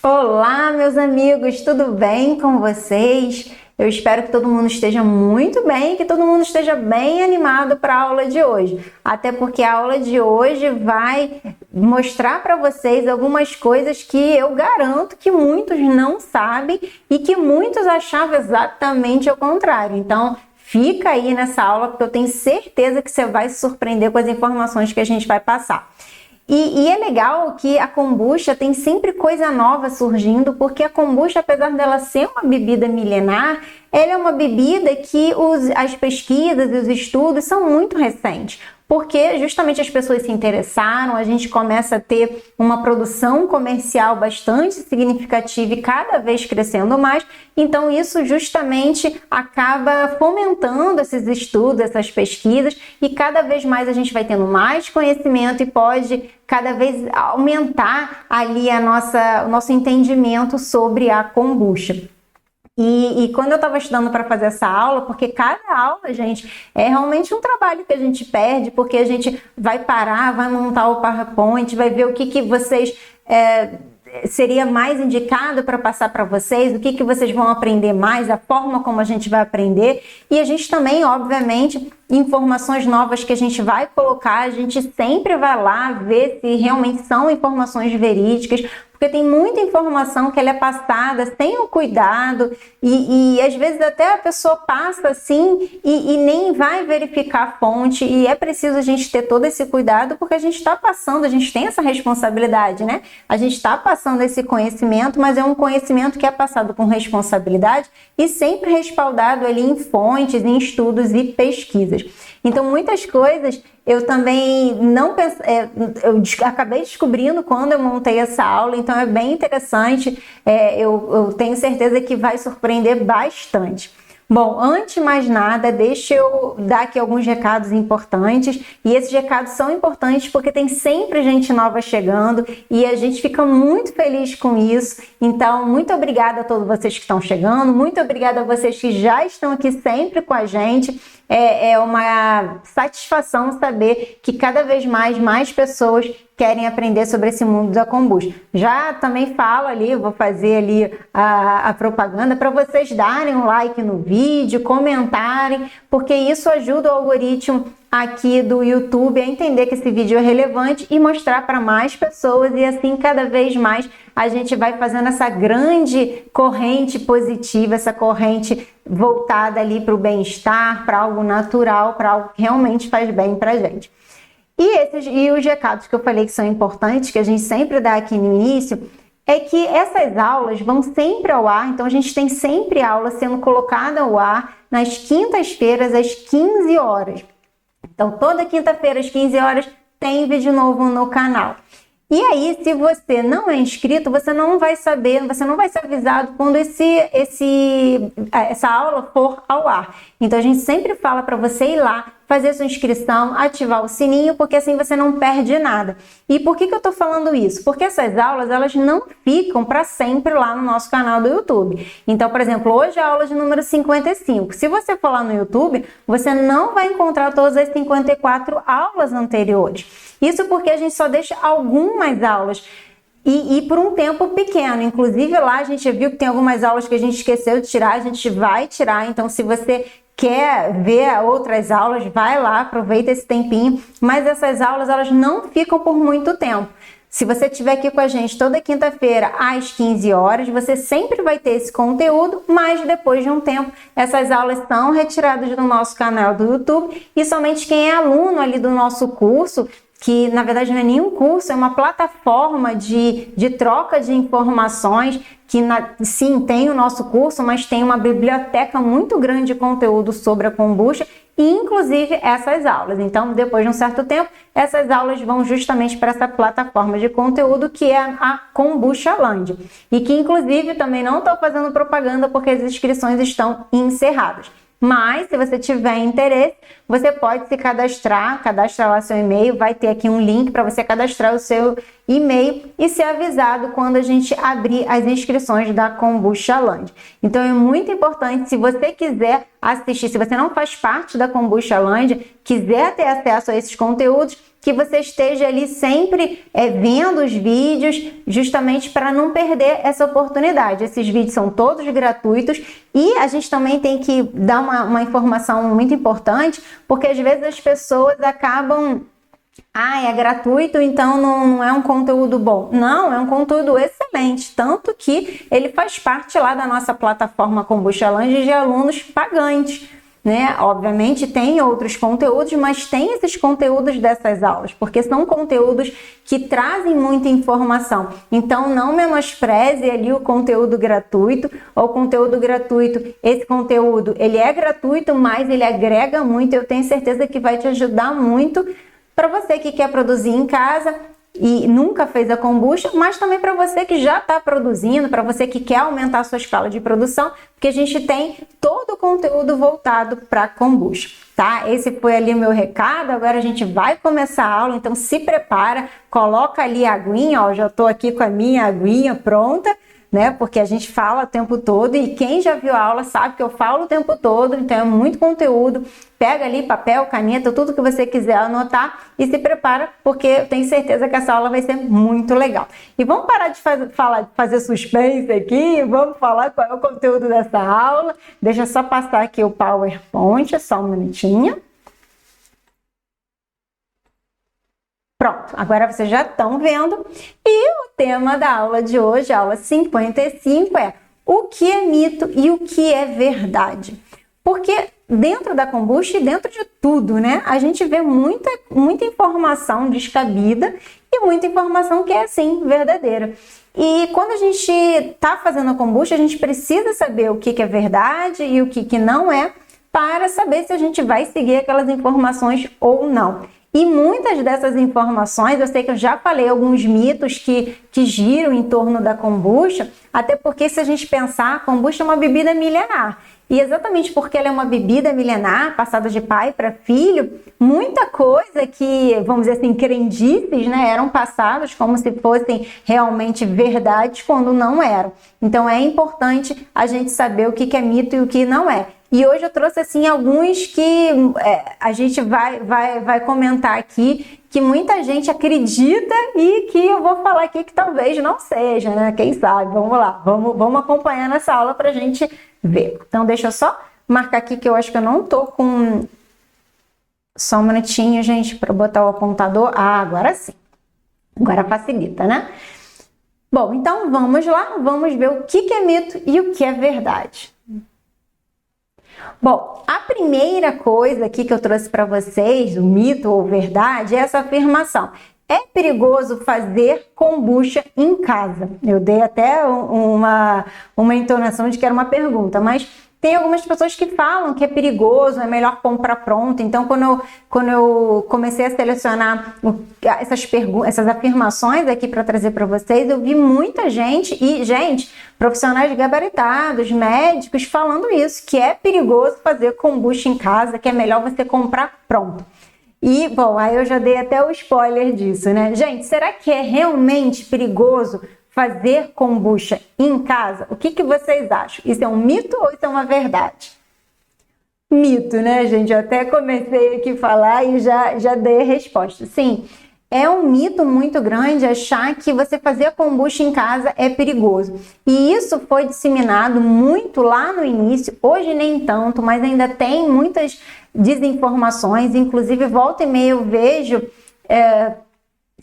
Olá, meus amigos, tudo bem com vocês? Eu espero que todo mundo esteja muito bem, que todo mundo esteja bem animado para a aula de hoje. Até porque a aula de hoje vai mostrar para vocês algumas coisas que eu garanto que muitos não sabem e que muitos achavam exatamente ao contrário. Então, fica aí nessa aula porque eu tenho certeza que você vai se surpreender com as informações que a gente vai passar. E é legal que a kombucha tem sempre coisa nova surgindo, porque a kombucha, apesar dela ser uma bebida milenar, ela é uma bebida que as pesquisas e os estudos são muito recentes. Porque justamente as pessoas se interessaram, a gente começa a ter uma produção comercial bastante significativa e cada vez crescendo mais, então isso justamente acaba fomentando esses estudos, essas pesquisas, e cada vez mais a gente vai tendo mais conhecimento e pode cada vez aumentar ali o nosso entendimento sobre a kombucha. E quando eu estava estudando para fazer essa aula, porque cada aula, gente, é realmente um trabalho que a gente perde, porque a gente vai parar, vai montar o PowerPoint, vai ver o que vocês seria mais indicado para passar para vocês, o que vocês vão aprender mais, a forma como a gente vai aprender. E a gente também, obviamente, informações novas que a gente vai colocar, a gente sempre vai lá ver se realmente são informações verídicas, porque tem muita informação que ela é passada sem o cuidado e às vezes até a pessoa passa assim e nem vai verificar a fonte, e é preciso a gente ter todo esse cuidado porque a gente está passando, a gente tem essa responsabilidade, né? A gente está passando esse conhecimento, mas é um conhecimento que é passado com responsabilidade e sempre respaldado ali em fontes, em estudos e pesquisas. Então, muitas coisas eu também não pensei, eu acabei descobrindo quando eu montei essa aula, então é bem interessante, eu tenho certeza que vai surpreender bastante. Bom, antes de mais nada, deixa eu dar aqui alguns recados importantes, e esses recados são importantes porque tem sempre gente nova chegando e a gente fica muito feliz com isso. Então, muito obrigada a todos vocês que estão chegando, muito obrigada a vocês que já estão aqui sempre com a gente. É uma satisfação saber que cada vez mais pessoas querem aprender sobre esse mundo da kombucha. Já também falo ali, vou fazer ali a propaganda para vocês darem um like no vídeo, comentarem, porque isso ajuda o algoritmo aqui do YouTube a entender que esse vídeo é relevante e mostrar para mais pessoas, e assim cada vez mais a gente vai fazendo essa grande corrente positiva, essa corrente voltada ali para o bem-estar, para algo natural, para algo que realmente faz bem para a gente. E os recados que eu falei que são importantes, que a gente sempre dá aqui no início, é que essas aulas vão sempre ao ar, então a gente tem sempre aula sendo colocada ao ar nas quintas-feiras às 15 horas. Então, toda quinta-feira às 15 horas tem vídeo novo no canal. E aí, se você não é inscrito, você não vai saber, você não vai ser avisado quando essa aula for ao ar. Então, a gente sempre fala para você ir lá, fazer sua inscrição, ativar o sininho, porque assim você não perde nada. E por que eu tô falando isso? Porque essas aulas, elas não ficam para sempre lá no nosso canal do YouTube. Então, por exemplo, hoje é a aula de número 55. Se você for lá no YouTube, você não vai encontrar todas as 54 aulas anteriores. Isso porque a gente só deixa algumas aulas e por um tempo pequeno. Inclusive lá a gente viu que tem algumas aulas que a gente esqueceu de tirar, a gente vai tirar. Então, se você quer ver outras aulas, vai lá, aproveita esse tempinho. Mas essas aulas, elas não ficam por muito tempo. Se você estiver aqui com a gente toda quinta-feira às 15 horas, você sempre vai ter esse conteúdo, mas depois de um tempo, essas aulas são retiradas do nosso canal do YouTube e somente quem é aluno ali do nosso curso, que na verdade não é nenhum curso, é uma plataforma de troca de informações, que sim, tem o nosso curso, mas tem uma biblioteca muito grande de conteúdo sobre a kombucha, e inclusive essas aulas. Então, depois de um certo tempo, essas aulas vão justamente para essa plataforma de conteúdo que é a Kombuchaland. E que inclusive também não estou fazendo propaganda porque as inscrições estão encerradas. Mas, se você tiver interesse, você pode se cadastrar lá seu e-mail, vai ter aqui um link para você cadastrar o seu e-mail e ser avisado quando a gente abrir as inscrições da Kombucha Land. Então é muito importante, se você quiser assistir, se você não faz parte da Kombucha Land, quiser ter acesso a esses conteúdos, que você esteja ali sempre vendo os vídeos, justamente para não perder essa oportunidade. Esses vídeos são todos gratuitos e a gente também tem que dar uma informação muito importante, porque às vezes as pessoas acabam... é gratuito, então não é um conteúdo bom. Não, é um conteúdo excelente, tanto que ele faz parte lá da nossa plataforma Kombucha Land de alunos pagantes, né? Obviamente tem outros conteúdos, mas tem esses conteúdos dessas aulas, porque são conteúdos que trazem muita informação. Então não menospreze ali o conteúdo gratuito. O conteúdo gratuito, esse conteúdo, ele é gratuito, mas ele agrega muito. Eu tenho certeza que vai te ajudar muito para você que quer produzir em casa e nunca fez a kombucha, mas também para você que já está produzindo, para você que quer aumentar a sua escala de produção, porque a gente tem todo o conteúdo voltado para kombucha, tá? Esse foi ali meu recado. Agora a gente vai começar a aula, então se prepara, coloca ali a aguinha, ó, já estou aqui com a minha aguinha pronta, né? Porque a gente fala o tempo todo e quem já viu a aula sabe que eu falo o tempo todo, então é muito conteúdo. Pega ali papel, caneta, tudo que você quiser anotar e se prepara, porque eu tenho certeza que essa aula vai ser muito legal. E vamos parar de fazer suspense aqui, vamos falar qual é o conteúdo dessa aula. Deixa eu só passar aqui o PowerPoint, só um minutinho. Pronto, agora vocês já estão vendo. E o tema da aula de hoje, a aula 55, é o que é mito e o que é verdade. Porque dentro da kombucha e dentro de tudo, né, a gente vê muita informação descabida e muita informação que é, sim, verdadeira. E quando a gente está fazendo a kombucha, a gente precisa saber o que é verdade e o que não é, para saber se a gente vai seguir aquelas informações ou não. E muitas dessas informações, eu sei que eu já falei alguns mitos que giram em torno da kombucha, até porque se a gente pensar, a kombucha é uma bebida milenar. E exatamente porque ela é uma bebida milenar, passada de pai para filho, muita coisa que, vamos dizer assim, crendices, né, eram passadas como se fossem realmente verdades quando não eram. Então é importante a gente saber o que é mito e o que não é. E hoje eu trouxe assim alguns que a gente vai comentar aqui, que muita gente acredita e que eu vou falar aqui que talvez não seja, né? Quem sabe? Vamos lá, vamos acompanhar nessa aula pra gente ver. Então deixa eu só marcar aqui que eu acho que eu não tô com... Só um minutinho, gente, para botar o apontador. Agora sim. Agora facilita, né? Bom, então vamos lá, vamos ver o que é mito e o que é verdade. Bom, a primeira coisa aqui que eu trouxe para vocês, o mito ou verdade, é essa afirmação. É perigoso fazer kombucha em casa? Eu dei até uma entonação de que era uma pergunta, mas tem algumas pessoas que falam que é perigoso, é melhor comprar pronto. Então, quando eu comecei a selecionar essas afirmações aqui para trazer para vocês, eu vi muita gente, profissionais gabaritados, médicos, falando isso, que é perigoso fazer kombucha em casa, que é melhor você comprar pronto. E, bom, aí eu já dei até o spoiler disso, né? Gente, será que é realmente perigoso fazer kombucha em casa? O que vocês acham? Isso é um mito ou isso é uma verdade? Mito, né, gente? Eu até comecei aqui a falar e já dei a resposta. Sim, é um mito muito grande achar que você fazer a kombucha em casa é perigoso. E isso foi disseminado muito lá no início, hoje nem tanto, mas ainda tem muitas desinformações, inclusive volta e meia eu vejo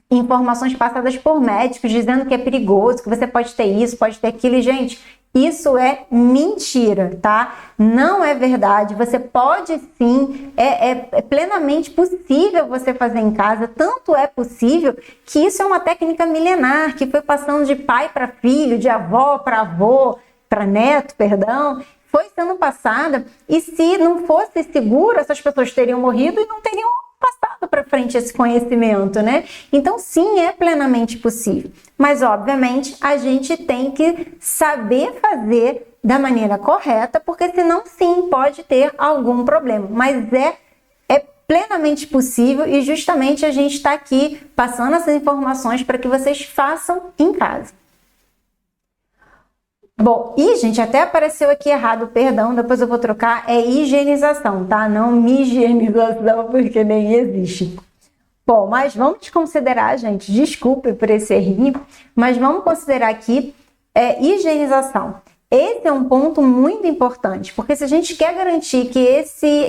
informações passadas por médicos dizendo que é perigoso, que você pode ter isso, pode ter aquilo. E, gente, isso é mentira, tá? Não é verdade. Você pode sim, é plenamente possível você fazer em casa. Tanto é possível que isso é uma técnica milenar, que foi passando de pai para filho, de avó para avô, para neto, perdão. Foi sendo passada, e se não fosse seguro, essas pessoas teriam morrido e não teriam passado para frente esse conhecimento, né? Então, sim, é plenamente possível. Mas, obviamente, a gente tem que saber fazer da maneira correta, porque senão, sim, pode ter algum problema. Mas é plenamente possível e justamente a gente está aqui passando essas informações para que vocês façam em casa. Bom, e gente, até apareceu aqui errado, perdão, depois eu vou trocar, é higienização, tá? Não higienização, porque nem existe. Bom, mas vamos considerar, gente, desculpe por esse errinho, mas vamos considerar aqui higienização. Esse é um ponto muito importante, porque se a gente quer garantir que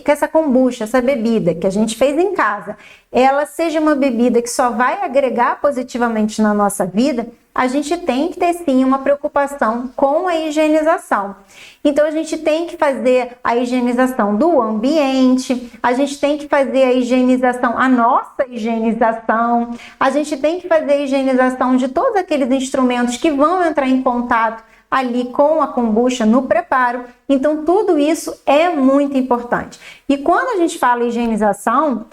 essa kombucha, essa bebida que a gente fez em casa, ela seja uma bebida que só vai agregar positivamente na nossa vida, a gente tem que ter sim uma preocupação com a higienização. Então a gente tem que fazer a higienização do ambiente, a gente tem que fazer a higienização, a nossa higienização, a gente tem que fazer a higienização de todos aqueles instrumentos que vão entrar em contato ali com a kombucha no preparo. Então tudo isso é muito importante. E quando a gente fala higienização,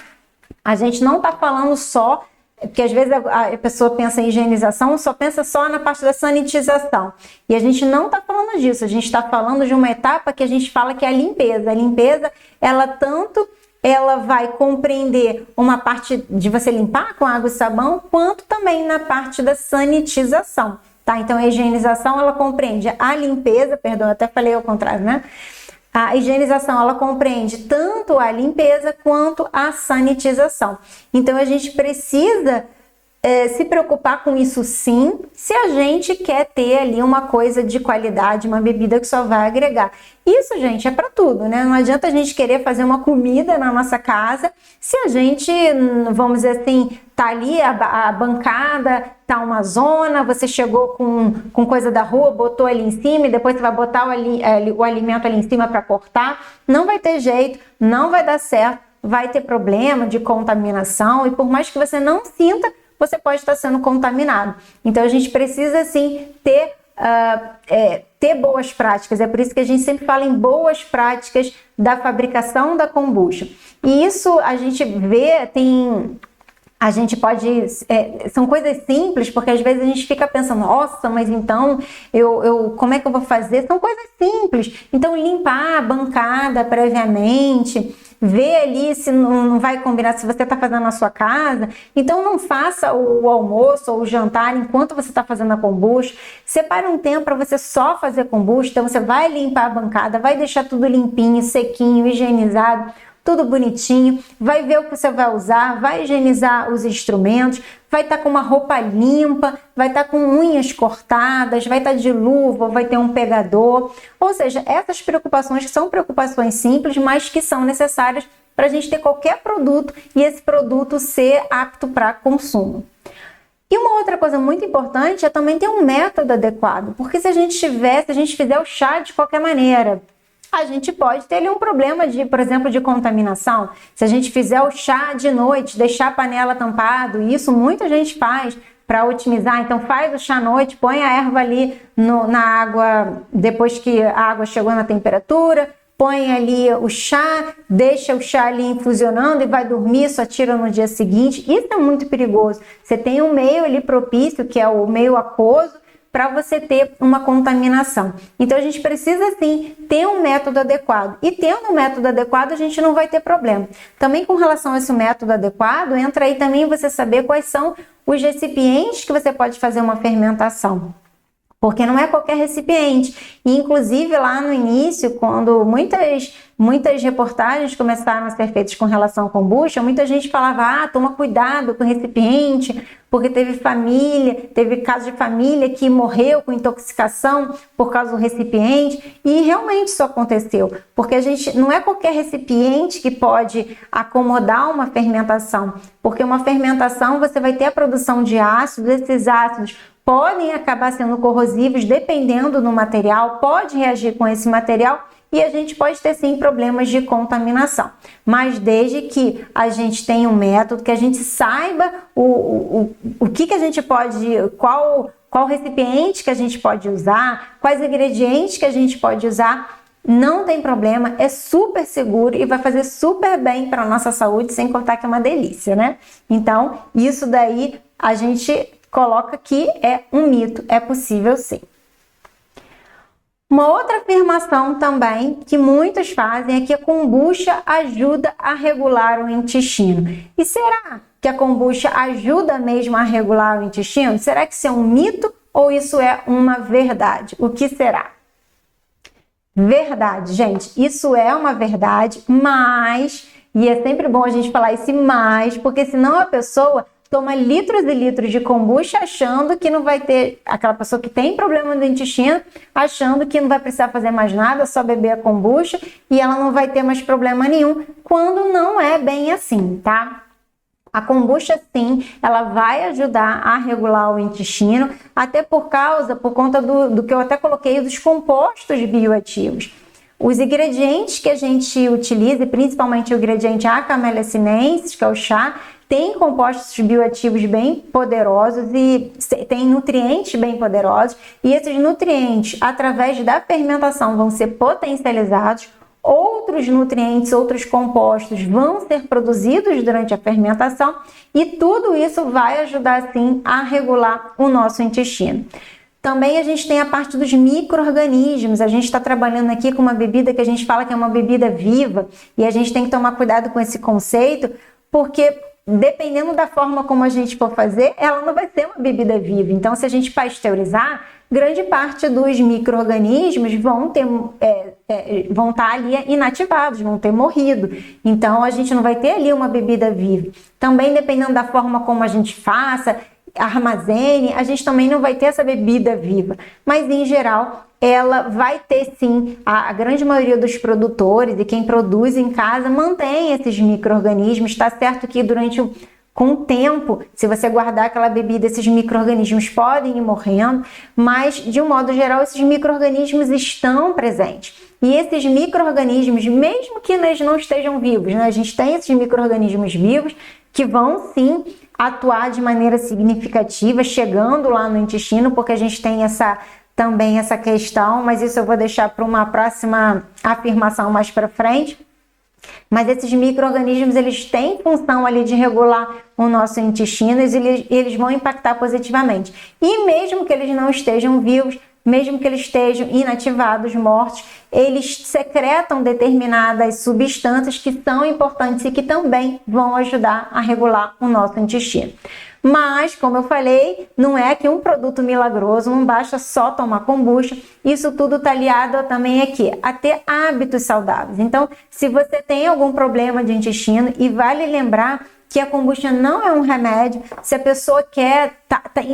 a gente não está falando só, porque às vezes a pessoa pensa em higienização, pensa só na parte da sanitização. E a gente não está falando disso, a gente está falando de uma etapa que a gente fala que é a limpeza. A limpeza, ela vai compreender uma parte de você limpar com água e sabão, quanto também na parte da sanitização. Tá? Então a higienização ela compreende a limpeza, perdão, eu até falei ao contrário, né? A higienização ela compreende tanto a limpeza quanto a sanitização. Então a gente precisa se preocupar com isso sim, se a gente quer ter ali uma coisa de qualidade, uma bebida que só vai agregar. Isso, gente, é para tudo, né? Não adianta a gente querer fazer uma comida na nossa casa se a gente, vamos dizer assim, tá ali a bancada, tá uma zona, você chegou com coisa da rua, botou ali em cima e depois você vai botar o alimento ali em cima para cortar. Não vai ter jeito, não vai dar certo, vai ter problema de contaminação e por mais que você não sinta, você pode estar sendo contaminado. Então a gente precisa sim ter boas práticas. É por isso que a gente sempre fala em boas práticas da fabricação da kombucha. E isso a gente vê, a gente pode, são coisas simples, porque às vezes a gente fica pensando, nossa, mas então, como é que eu vou fazer? São coisas simples. Então, limpar a bancada previamente, ver ali se não vai combinar, se você está fazendo na sua casa. Então, não faça o almoço ou o jantar enquanto você está fazendo a kombucha. Separe um tempo para você só fazer kombucha. Então, você vai limpar a bancada, vai deixar tudo limpinho, sequinho, higienizado, tudo bonitinho, vai ver o que você vai usar, vai higienizar os instrumentos, vai estar com uma roupa limpa, vai estar com unhas cortadas, vai estar de luva, vai ter um pegador. Ou seja, essas preocupações que são preocupações simples, mas que são necessárias para a gente ter qualquer produto e esse produto ser apto para consumo. E uma outra coisa muito importante é também ter um método adequado, porque se a gente fizer o chá de qualquer maneira, a gente pode ter ali um problema por exemplo, de contaminação. Se a gente fizer o chá de noite, deixar a panela tampado, isso muita gente faz para otimizar. Então faz o chá à noite, põe a erva ali na água, depois que a água chegou na temperatura, põe ali o chá, deixa o chá ali infusionando e vai dormir, só tira no dia seguinte. Isso é muito perigoso. Você tem um meio ali propício, que é o meio aquoso, para você ter uma contaminação. Então a gente precisa sim ter um método adequado. E tendo um método adequado, a gente não vai ter problema. Também com relação a esse método adequado, entra aí também você saber quais são os recipientes que você pode fazer uma fermentação. Porque não é qualquer recipiente. E, inclusive, lá no início, quando muitas reportagens começaram a ser feitas com relação à kombucha, muita gente falava, toma cuidado com o recipiente, porque teve caso de família que morreu com intoxicação por causa do recipiente. E realmente isso aconteceu, porque não é qualquer recipiente que pode acomodar uma fermentação, porque uma fermentação você vai ter a produção de ácidos, esses ácidos podem acabar sendo corrosivos dependendo do material, pode reagir com esse material e a gente pode ter sim problemas de contaminação. Mas desde que a gente tenha um método, que a gente saiba o que a gente pode, qual recipiente que a gente pode usar, quais ingredientes que a gente pode usar, não tem problema, é super seguro e vai fazer super bem para a nossa saúde, sem contar que é uma delícia, né? Então, isso daí a gente coloca que é um mito, é possível sim. Uma outra afirmação também que muitos fazem é que a kombucha ajuda a regular o intestino. E será que a kombucha ajuda mesmo a regular o intestino? Será que isso é um mito ou isso é uma verdade? O que será? Verdade, gente, isso é uma verdade, mas, e é sempre bom a gente falar esse mais, porque senão a pessoa toma litros e litros de kombucha achando que não vai ter, aquela pessoa que tem problema no intestino, achando que não vai precisar fazer mais nada, só beber a kombucha e ela não vai ter mais problema nenhum, quando não é bem assim, tá? A kombucha, sim, ela vai ajudar a regular o intestino, até por conta do que eu até coloquei, dos compostos bioativos. Os ingredientes que a gente utiliza, principalmente o ingrediente Acamellia sinensis, que é o chá, tem compostos bioativos bem poderosos e tem nutrientes bem poderosos. E esses nutrientes, através da fermentação, vão ser potencializados. Outros nutrientes, outros compostos vão ser produzidos durante a fermentação e tudo isso vai ajudar, sim, a regular o nosso intestino. Também a gente tem a parte dos micro-organismos. A gente está trabalhando aqui com uma bebida que a gente fala que é uma bebida viva e a gente tem que tomar cuidado com esse conceito, porque dependendo da forma como a gente for fazer, ela não vai ser uma bebida viva. Então, se a gente pasteurizar, grande parte dos micro-organismos vão estar ali inativados, vão ter morrido. Então, a gente não vai ter ali uma bebida viva. Também, dependendo da forma como a gente faça, armazene, a gente também não vai ter essa bebida viva. Mas, em geral, ela vai ter sim, a grande maioria dos produtores e quem produz em casa mantém esses micro-organismos. Está certo que com o tempo, se você guardar aquela bebida, esses micro-organismos podem ir morrendo, mas de um modo geral esses micro-organismos estão presentes. E esses micro-organismos, mesmo que eles não estejam vivos, né? A gente tem esses micro-organismos vivos que vão sim atuar de maneira significativa, chegando lá no intestino, porque a gente tem também essa questão, mas isso eu vou deixar para uma próxima afirmação mais para frente. Mas esses micro-organismos, eles têm função ali de regular o nosso intestino e eles vão impactar positivamente. E mesmo que eles não estejam vivos, mesmo que eles estejam inativados, mortos, eles secretam determinadas substâncias que são importantes e que também vão ajudar a regular o nosso intestino. Mas, como eu falei, não é que um produto milagroso, não basta só tomar kombucha, isso tudo está aliado também aqui, a ter hábitos saudáveis. Então, se você tem algum problema de intestino, e vale lembrar que a kombucha não é um remédio, se a pessoa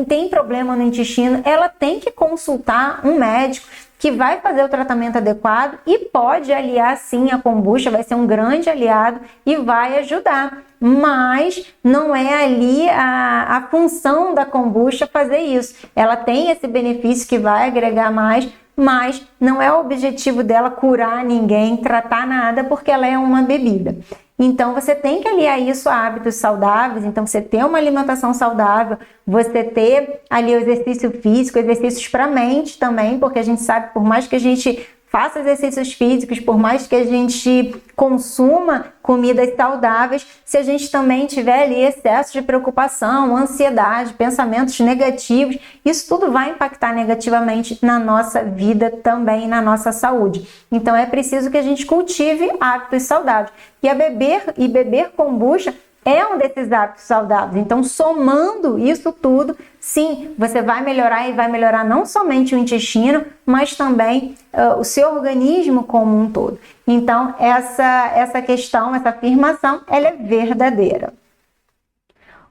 tem problema no intestino, ela tem que consultar um médico que vai fazer o tratamento adequado e pode aliar sim a kombucha, vai ser um grande aliado e vai ajudar. Mas não é ali a função da kombucha fazer isso. Ela tem esse benefício que vai agregar mais, mas não é o objetivo dela curar ninguém, tratar nada, porque ela é uma bebida. Então, você tem que aliar isso a hábitos saudáveis, então você ter uma alimentação saudável, você ter ali o exercício físico, exercícios para a mente também, porque a gente sabe, por mais que a gente faça exercícios físicos, por mais que a gente consuma comidas saudáveis, se a gente também tiver ali excesso de preocupação, ansiedade, pensamentos negativos, isso tudo vai impactar negativamente na nossa vida também, na nossa saúde. Então é preciso que a gente cultive hábitos saudáveis. E beber kombucha é um desses hábitos saudáveis. Então, somando isso tudo, sim, você vai melhorar e vai melhorar não somente o intestino, mas também o seu organismo como um todo. Então, essa questão, essa afirmação, ela é verdadeira.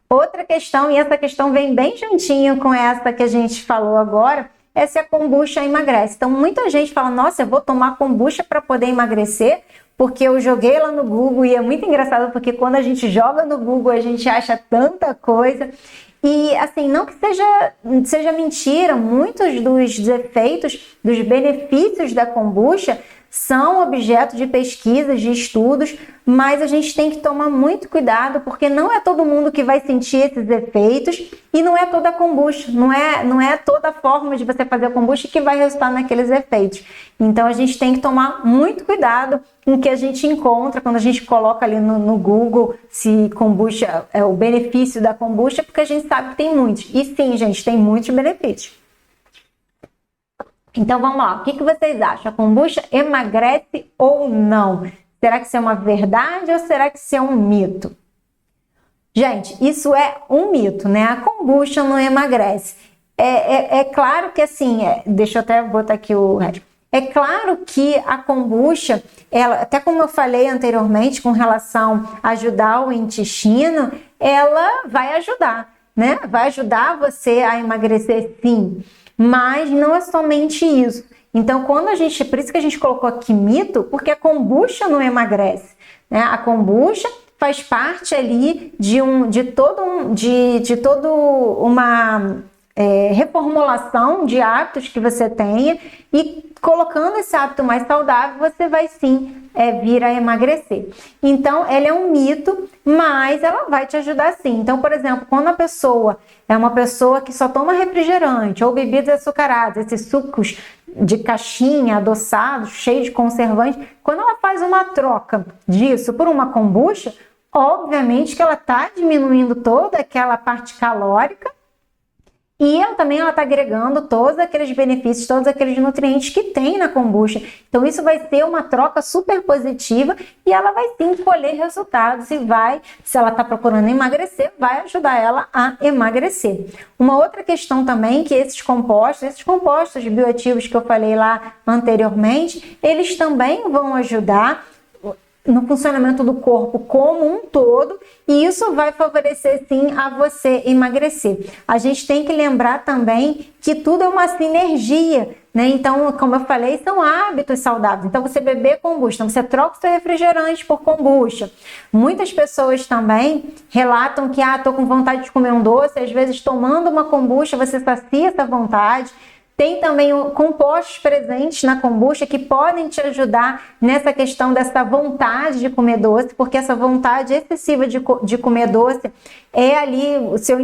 Outra questão, e essa questão vem bem juntinho com essa que a gente falou agora, é se a kombucha emagrece. Então, muita gente fala, nossa, eu vou tomar kombucha para poder emagrecer, porque eu joguei lá no Google e é muito engraçado porque quando a gente joga no Google a gente acha tanta coisa e assim, não que seja mentira, muitos dos efeitos, dos benefícios da kombucha são objeto de pesquisas, de estudos, mas a gente tem que tomar muito cuidado porque não é todo mundo que vai sentir esses efeitos e não é toda kombucha, não é toda forma de você fazer a kombucha que vai resultar naqueles efeitos. Então a gente tem que tomar muito cuidado com o que a gente encontra quando a gente coloca ali no Google se kombucha é o benefício da kombucha, porque a gente sabe que tem muitos. E sim, gente, tem muitos benefícios. Então vamos lá, o que vocês acham? A kombucha emagrece ou não? Será que isso é uma verdade ou será que isso é um mito? Gente, isso é um mito, né? A kombucha não emagrece. É claro que assim, deixa eu até botar aqui o resto. É claro que a kombucha, ela, até como eu falei anteriormente, com relação a ajudar o intestino, ela vai ajudar, né? Vai ajudar você a emagrecer, sim, mas não é somente isso. Então, por isso que a gente colocou aqui mito, porque a kombucha não emagrece, né? A kombucha faz parte ali de toda uma reformulação de hábitos que você tenha, e colocando esse hábito mais saudável, você vai sim vir a emagrecer. Então, ela é um mito, mas ela vai te ajudar sim. Então, por exemplo, quando a pessoa é uma pessoa que só toma refrigerante ou bebidas açucaradas, esses sucos de caixinha, adoçados, cheios de conservantes, quando ela faz uma troca disso por uma kombucha, obviamente que ela está diminuindo toda aquela parte calórica, e ela também está agregando todos aqueles benefícios, todos aqueles nutrientes que tem na kombucha. Então isso vai ser uma troca super positiva, e ela vai sim colher resultados, e vai, se ela está procurando emagrecer, vai ajudar ela a emagrecer. Uma outra questão também, que esses compostos bioativos que eu falei lá anteriormente, eles também vão ajudar no funcionamento do corpo como um todo, e isso vai favorecer sim a você emagrecer. A gente tem que lembrar também que tudo é uma sinergia, né? Então, como eu falei, são hábitos saudáveis. Então, você beber kombucha, então você troca o seu refrigerante por kombucha. Muitas pessoas também relatam que, tô com vontade de comer um doce, às vezes tomando uma kombucha você sacia essa vontade. Tem também compostos presentes na kombucha que podem te ajudar nessa questão dessa vontade de comer doce, porque essa vontade excessiva de comer doce é ali o seu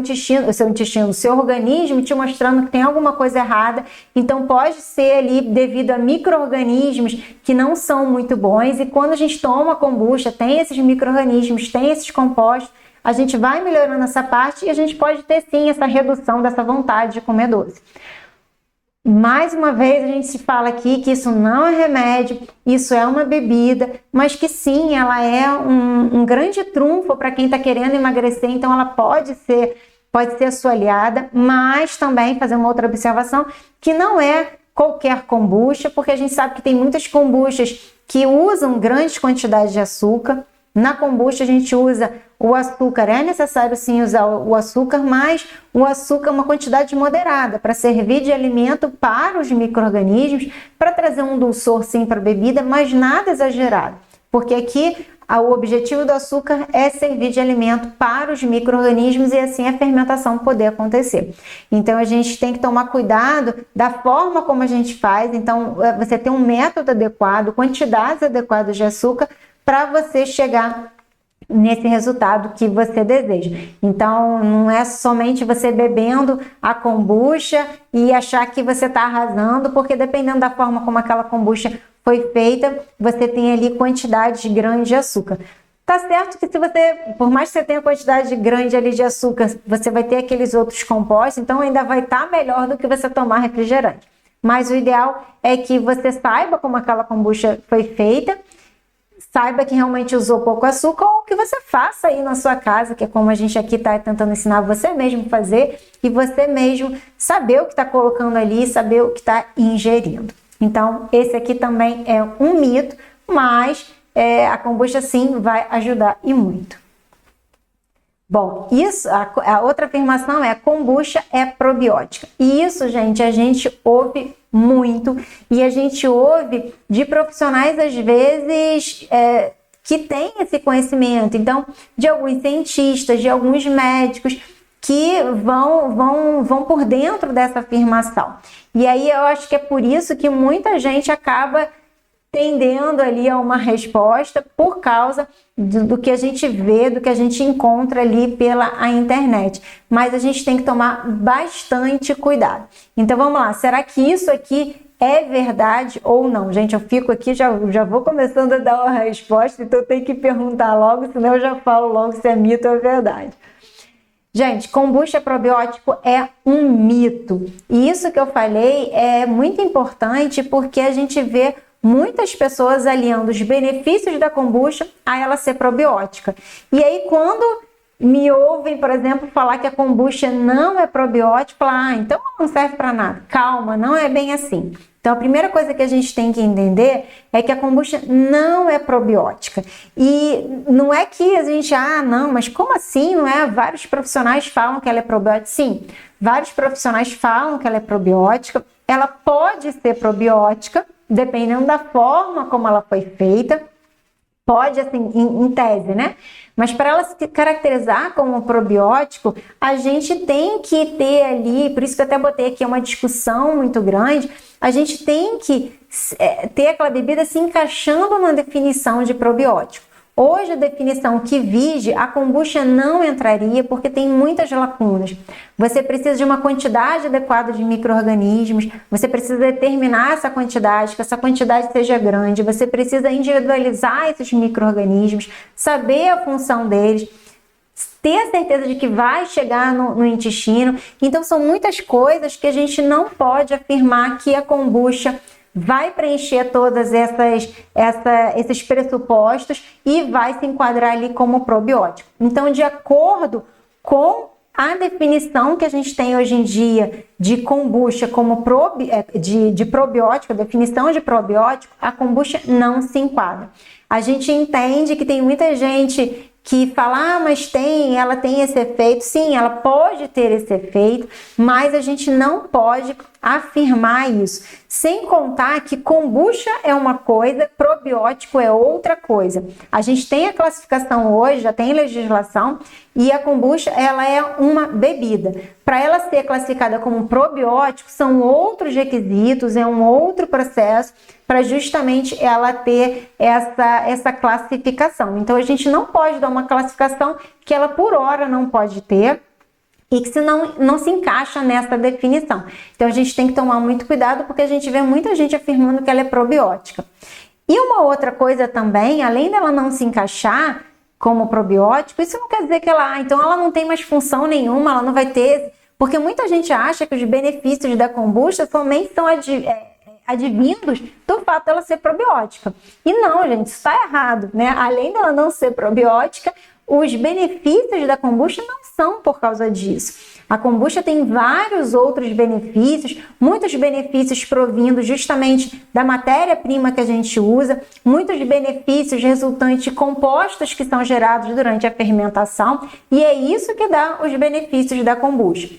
organismo te mostrando que tem alguma coisa errada. Então pode ser ali devido a micro-organismos que não são muito bons, e quando a gente toma kombucha, tem esses micro-organismos, tem esses compostos, a gente vai melhorando essa parte, e a gente pode ter sim essa redução dessa vontade de comer doce. Mais uma vez a gente se fala aqui que isso não é remédio, isso é uma bebida, mas que sim, ela é um grande trunfo para quem está querendo emagrecer. Então ela pode ser a sua aliada, mas também fazer uma outra observação, que não é qualquer kombucha, porque a gente sabe que tem muitas kombuchas que usam grandes quantidades de açúcar. Na kombucha a gente usa o açúcar, é necessário sim usar o açúcar, mas o açúcar é uma quantidade moderada para servir de alimento para os micro-organismos, para trazer um dulçor sim para a bebida, mas nada exagerado, porque aqui o objetivo do açúcar é servir de alimento para os micro-organismos, e assim a fermentação poder acontecer. Então a gente tem que tomar cuidado da forma como a gente faz. Então você tem um método adequado, quantidades adequadas de açúcar, para você chegar nesse resultado que você deseja. Então, não é somente você bebendo a kombucha e achar que você está arrasando, porque dependendo da forma como aquela kombucha foi feita, você tem ali quantidades grandes de açúcar. Tá certo que se você, por mais que você tenha quantidade grande ali de açúcar, você vai ter aqueles outros compostos, então ainda vai estar melhor do que você tomar refrigerante. Mas o ideal é que você saiba como aquela kombucha foi feita, saiba que realmente usou pouco açúcar, ou que você faça aí na sua casa, que é como a gente aqui está tentando ensinar você mesmo fazer, e você mesmo saber o que está colocando ali, saber o que está ingerindo. Então, esse aqui também é um mito, mas a kombucha sim vai ajudar e muito. Bom, isso, a outra afirmação é: a kombucha é probiótica. E isso, gente, a gente ouve muito, e a gente ouve de profissionais, às vezes, que têm esse conhecimento. Então, de alguns cientistas, de alguns médicos que vão por dentro dessa afirmação. E aí eu acho que é por isso que muita gente acaba tendendo ali a uma resposta por causa do que a gente vê, do que a gente encontra ali pela internet. Mas a gente tem que tomar bastante cuidado. Então vamos lá, será que isso aqui é verdade ou não? Gente, eu fico aqui, já vou começando a dar uma resposta, então eu tenho que perguntar logo, senão eu já falo logo se é mito ou é verdade. Gente, kombucha probiótico é um mito. E isso que eu falei é muito importante porque a gente vê muitas pessoas aliando os benefícios da kombucha a ela ser probiótica. E aí, quando me ouvem, por exemplo, falar que a kombucha não é probiótico, falar, então não serve para nada. Calma, não é bem assim. Então, a primeira coisa que a gente tem que entender é que a kombucha não é probiótica. E não é que a gente, não, mas como assim? Não é? Vários profissionais falam que ela é probiótica. Sim, vários profissionais falam que ela é probiótica. Ela pode ser probiótica, dependendo da forma como ela foi feita. Pode, assim, em tese, né? Mas para ela se caracterizar como probiótico, a gente tem que ter ali, por isso que eu até botei aqui uma discussão muito grande, a gente tem que ter aquela bebida se encaixando na definição de probiótico. Hoje, a definição que vige, a kombucha não entraria porque tem muitas lacunas. Você precisa de uma quantidade adequada de micro-organismos, você precisa determinar essa quantidade, que essa quantidade seja grande, você precisa individualizar esses micro-organismos, saber a função deles, ter a certeza de que vai chegar no intestino. Então, são muitas coisas que a gente não pode afirmar que a kombucha vai preencher todas esses pressupostos e vai se enquadrar ali como probiótico. Então, de acordo com a definição que a gente tem hoje em dia de kombucha como de probiótico, a definição de probiótico, a kombucha não se enquadra. A gente entende que tem muita gente que fala, mas ela tem esse efeito. Sim, ela pode ter esse efeito, mas a gente não pode afirmar isso. Sem contar que kombucha é uma coisa, probiótico é outra coisa. A gente tem a classificação hoje, já tem legislação, e a kombucha, ela é uma bebida. Para ela ser classificada como probiótico, são outros requisitos, é um outro processo para justamente ela ter essa classificação. Então, a gente não pode dar uma classificação que ela, por hora, não pode ter, e que senão não se encaixa nessa definição. Então, a gente tem que tomar muito cuidado, porque a gente vê muita gente afirmando que ela é probiótica. E uma outra coisa também, além dela não se encaixar como probiótico, isso não quer dizer que então ela não tem mais função nenhuma, ela não vai ter, porque muita gente acha que os benefícios da kombucha somente são advindos do fato dela ser probiótica. E não, gente, isso está errado, né? Além dela não ser probiótica, os benefícios da kombucha não são por causa disso. A kombucha tem vários outros benefícios, muitos benefícios provindos justamente da matéria-prima que a gente usa, muitos benefícios resultantes de compostos que são gerados durante a fermentação, e é isso que dá os benefícios da kombucha.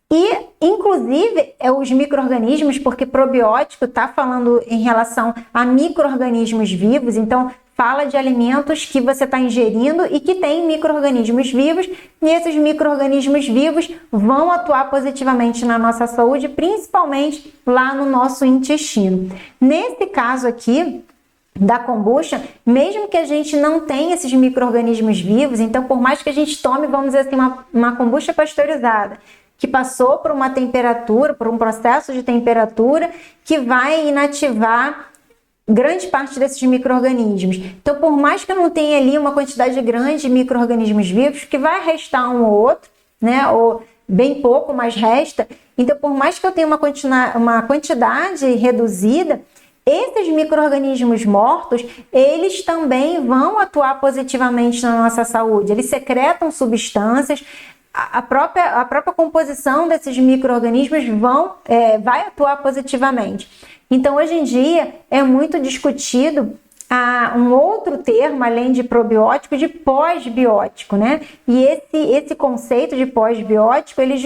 E, inclusive, os micro-organismos, porque probiótico está falando em relação a micro-organismos vivos, então fala de alimentos que você está ingerindo e que tem micro-organismos vivos, e esses micro-organismos vivos vão atuar positivamente na nossa saúde, principalmente lá no nosso intestino. Nesse caso aqui da kombucha, mesmo que a gente não tenha esses micro-organismos vivos, então por mais que a gente tome, vamos dizer assim, uma kombucha pasteurizada, que passou por uma temperatura, por um processo de temperatura que vai inativar grande parte desses micro-organismos. Então, por mais que eu não tenha ali uma quantidade grande de micro-organismos vivos, que vai restar um ou outro, né, ou bem pouco, mas resta, então por mais que eu tenha uma quantidade reduzida, esses micro-organismos mortos, eles também vão atuar positivamente na nossa saúde. Eles secretam substâncias, a própria composição desses micro-organismos vai atuar positivamente. Então, hoje em dia, é muito discutido um outro termo, além de probiótico, de pós-biótico, né? E esse conceito de pós-biótico, ele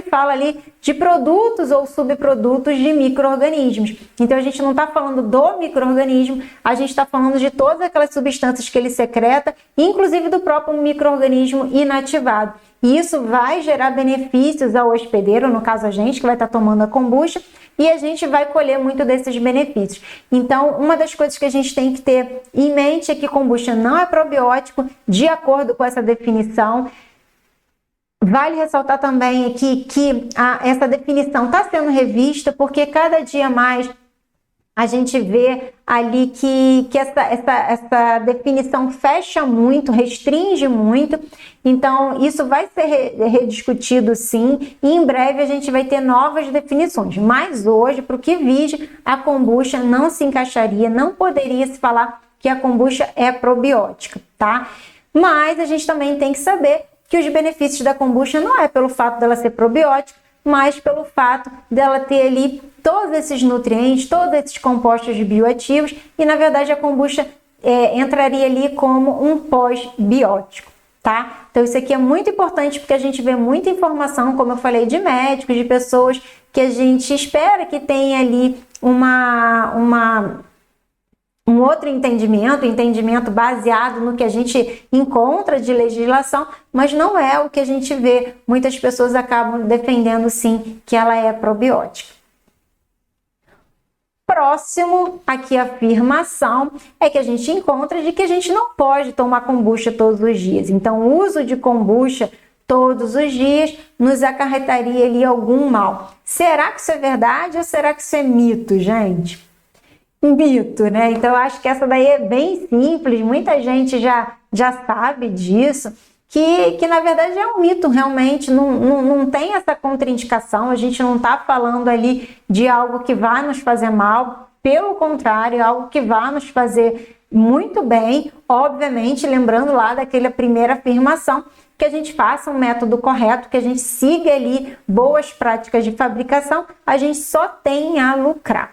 fala ali de produtos ou subprodutos de micro-organismos. Então, a gente não está falando do micro-organismo, a gente está falando de todas aquelas substâncias que ele secreta, inclusive do próprio micro-organismo inativado. E isso vai gerar benefícios ao hospedeiro, no caso a gente, que vai estar tomando a kombucha, e a gente vai colher muito desses benefícios. Então, uma das coisas que a gente tem que ter em mente é que kombucha não é probiótico, de acordo com essa definição. Vale ressaltar também aqui que essa definição está sendo revista, porque cada dia mais a gente vê ali que essa definição fecha muito, restringe muito, então isso vai ser rediscutido sim, e em breve a gente vai ter novas definições, mas hoje, para o que vige, a kombucha não se encaixaria, não poderia se falar que a kombucha é probiótica, tá? Mas a gente também tem que saber que os benefícios da kombucha não é pelo fato dela ser probiótica, mas pelo fato dela ter ali todos esses nutrientes, todos esses compostos bioativos, e na verdade a kombucha entraria ali como um pós-biótico, tá? Então isso aqui é muito importante porque a gente vê muita informação, como eu falei, de médicos, de pessoas que a gente espera que tenha ali um outro entendimento baseado no que a gente encontra de legislação, mas não é o que a gente vê. Muitas pessoas acabam defendendo sim que ela é probiótica. Próximo aqui a afirmação é que a gente encontra de que a gente não pode tomar kombucha todos os dias. Então, o uso de kombucha todos os dias nos acarretaria ali algum mal. Será que isso é verdade ou será que isso é mito, gente? Mito, né? Então eu acho que essa daí é bem simples, muita gente já sabe disso, que na verdade é um mito realmente, não tem essa contraindicação, a gente não está falando ali de algo que vai nos fazer mal, pelo contrário, é algo que vai nos fazer muito bem, obviamente, lembrando lá daquela primeira afirmação, que a gente faça um método correto, que a gente siga ali boas práticas de fabricação, a gente só tem a lucrar.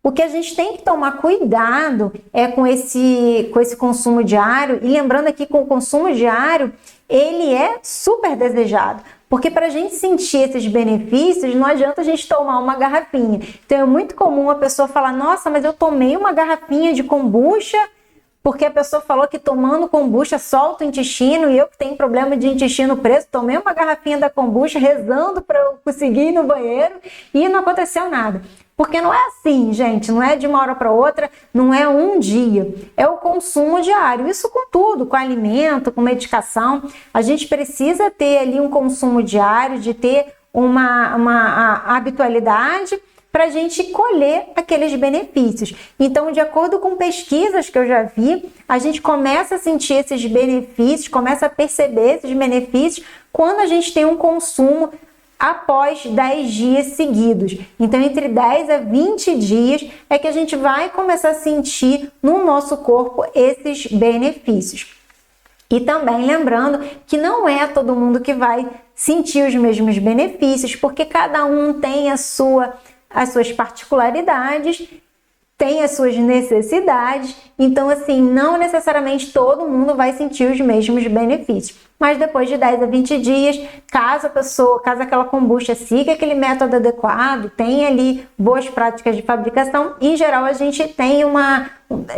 O que a gente tem que tomar cuidado é com esse consumo diário, e lembrando aqui que o consumo diário, ele é super desejado, porque para a gente sentir esses benefícios, não adianta a gente tomar uma garrafinha. Então é muito comum a pessoa falar, nossa, mas eu tomei uma garrafinha de kombucha, porque a pessoa falou que tomando kombucha solta o intestino, e eu que tenho problema de intestino preso, tomei uma garrafinha da kombucha rezando para eu conseguir ir no banheiro, e não aconteceu nada. Porque não é assim, gente, não é de uma hora para outra, não é um dia, é o consumo diário. Isso com tudo, com alimento, com medicação. A gente precisa ter ali um consumo diário, de ter uma habitualidade para a gente colher aqueles benefícios. Então, de acordo com pesquisas que eu já vi, a gente começa a sentir esses benefícios, começa a perceber esses benefícios quando a gente tem um consumo após 10 dias seguidos. Então, entre 10 a 20 dias é que a gente vai começar a sentir no nosso corpo esses benefícios. E também lembrando que não é todo mundo que vai sentir os mesmos benefícios, porque cada um tem as suas particularidades, tem as suas necessidades, então assim, não necessariamente todo mundo vai sentir os mesmos benefícios. Mas depois de 10 a 20 dias, caso aquela kombucha siga aquele método adequado, tenha ali boas práticas de fabricação, em geral a gente tem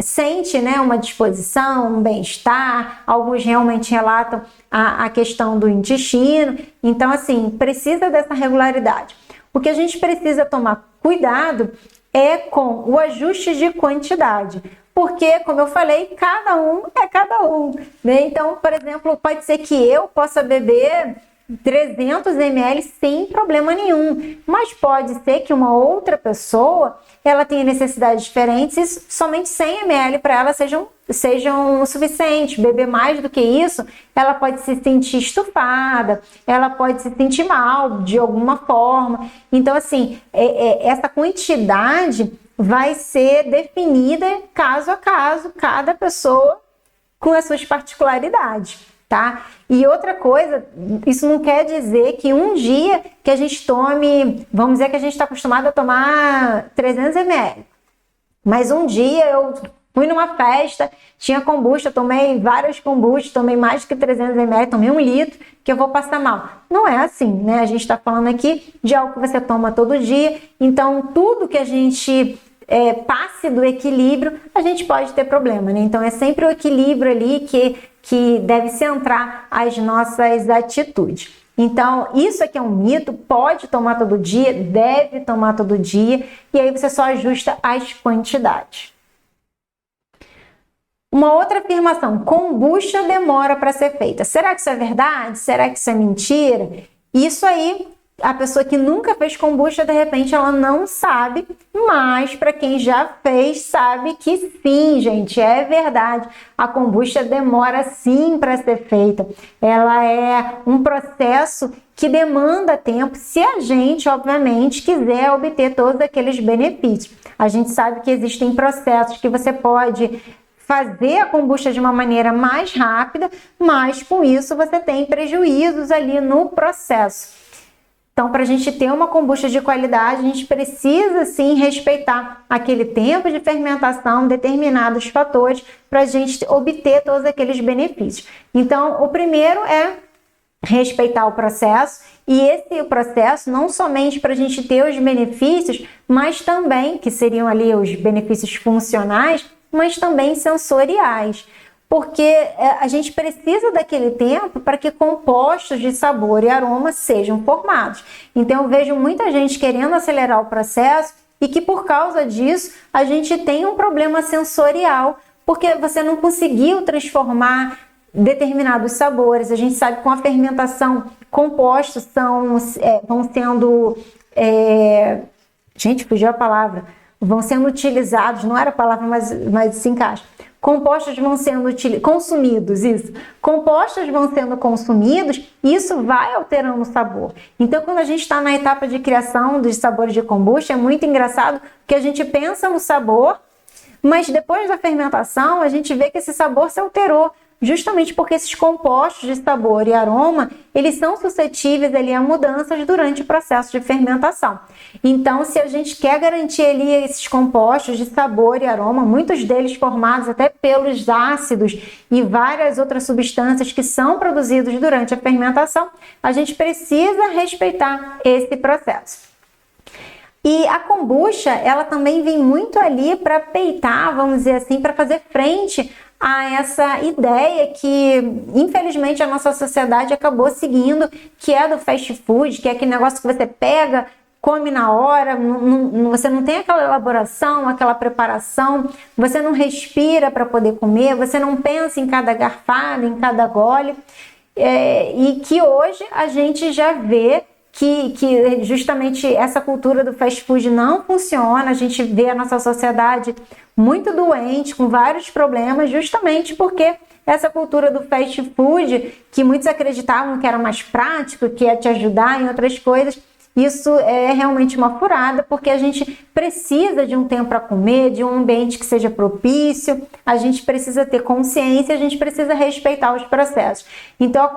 sente uma disposição, um bem-estar, alguns realmente relatam a questão do intestino, então assim, precisa dessa regularidade. O que a gente precisa tomar cuidado é com o ajuste de quantidade, porque, como eu falei, cada um é cada um, né? Então, por exemplo, pode ser que eu possa beber 300 ml sem problema nenhum, mas pode ser que uma outra pessoa ela tenha necessidades diferentes e somente 100 ml para ela sejam o suficiente. Beber mais do que isso, ela pode se sentir estufada, ela pode se sentir mal de alguma forma. Então, assim, essa quantidade vai ser definida caso a caso, cada pessoa com as suas particularidades. Tá? E outra coisa, isso não quer dizer que um dia que a gente tome, vamos dizer que a gente está acostumado a tomar 300 ml, mas um dia eu fui numa festa, tinha kombucha, tomei várias kombuchas, tomei mais que 300 ml, tomei 1 litro, que eu vou passar mal. Não é assim, né? A gente está falando aqui de algo que você toma todo dia, então tudo que a gente passe do equilíbrio, a gente pode ter problema, né? Então é sempre o equilíbrio ali que deve centrar as nossas atitudes. Então, isso aqui é um mito, pode tomar todo dia, deve tomar todo dia, e aí você só ajusta as quantidades. Uma outra afirmação, kombucha demora para ser feita. Será que isso é verdade? Será que isso é mentira? Isso aí A pessoa que nunca fez kombucha, de repente, ela não sabe, mas para quem já fez, sabe que sim, gente, é verdade. A kombucha demora sim para ser feita. Ela é um processo que demanda tempo, se a gente, obviamente, quiser obter todos aqueles benefícios. A gente sabe que existem processos que você pode fazer a kombucha de uma maneira mais rápida, mas com isso você tem prejuízos ali no processo. Então, para a gente ter uma kombucha de qualidade, a gente precisa sim respeitar aquele tempo de fermentação, determinados fatores, para a gente obter todos aqueles benefícios. Então, o primeiro é respeitar o processo, e esse processo não somente para a gente ter os benefícios, mas também, que seriam ali os benefícios funcionais, mas também sensoriais. Porque a gente precisa daquele tempo para que compostos de sabor e aroma sejam formados. Então, eu vejo muita gente querendo acelerar o processo e que, por causa disso, a gente tem um problema sensorial, porque você não conseguiu transformar determinados sabores. A gente sabe que com a fermentação, compostos vão sendo... Gente, fugiu a palavra. Vão sendo utilizados, não era a palavra, mas se encaixa. Compostos vão sendo consumidos, isso. Compostos vão sendo consumidos, e isso vai alterando o sabor. Então, quando a gente está na etapa de criação dos sabores de kombucha, é muito engraçado que a gente pensa no sabor, mas depois da fermentação, a gente vê que esse sabor se alterou, justamente porque esses compostos de sabor e aroma, eles são suscetíveis ali a mudanças durante o processo de fermentação. Então, se a gente quer garantir ali esses compostos de sabor e aroma, muitos deles formados até pelos ácidos e várias outras substâncias que são produzidos durante a fermentação, a gente precisa respeitar esse processo. E a kombucha, ela também vem muito ali para peitar, vamos dizer assim, para fazer frente a essa ideia que, infelizmente, a nossa sociedade acabou seguindo, que é do fast food, que é aquele negócio que você pega, come na hora, você não tem aquela elaboração, aquela preparação, você não respira para poder comer, você não pensa em cada garfada, em cada gole, e que hoje a gente já vê que justamente essa cultura do fast food não funciona. A gente vê a nossa sociedade muito doente, com vários problemas, justamente porque essa cultura do fast food, que muitos acreditavam que era mais prático, que ia te ajudar em outras coisas, isso é realmente uma furada, porque a gente precisa de um tempo para comer, de um ambiente que seja propício, a gente precisa ter consciência, a gente precisa respeitar os processos. Então,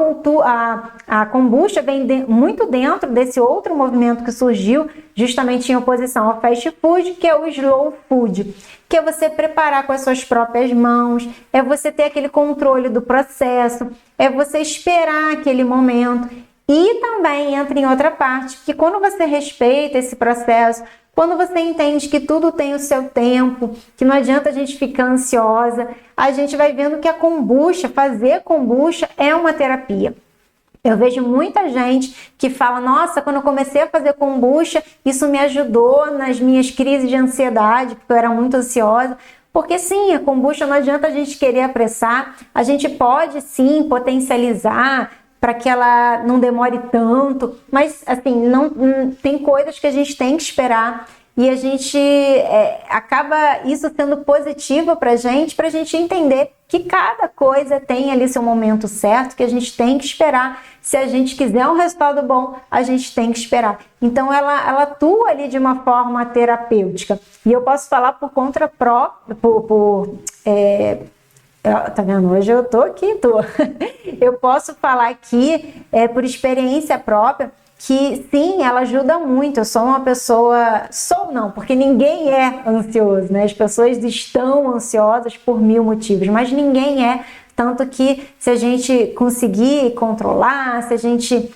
a kombucha vem muito dentro desse outro movimento que surgiu, justamente em oposição ao fast food, que é o slow food, que é você preparar com as suas próprias mãos, é você ter aquele controle do processo, é você esperar aquele momento. E também entra em outra parte, que quando você respeita esse processo, quando você entende que tudo tem o seu tempo, que não adianta a gente ficar ansiosa, a gente vai vendo que a kombucha, fazer kombucha é uma terapia. Eu vejo muita gente que fala, nossa, quando eu comecei a fazer kombucha, isso me ajudou nas minhas crises de ansiedade, porque eu era muito ansiosa. Porque sim, a kombucha não adianta a gente querer apressar, a gente pode sim potencializar, para que ela não demore tanto, mas assim, tem coisas que a gente tem que esperar, e a gente acaba isso sendo positivo para a gente entender que cada coisa tem ali seu momento certo, que a gente tem que esperar. Se a gente quiser um resultado bom, a gente tem que esperar. Então ela atua ali de uma forma terapêutica, e eu posso falar por conta própria, tá vendo? Hoje eu tô aqui, Eu posso falar aqui, por experiência própria, que sim, ela ajuda muito. Eu sou uma pessoa... porque ninguém é ansioso, né? As pessoas estão ansiosas por mil motivos, mas ninguém é. Tanto que se a gente conseguir controlar, se a gente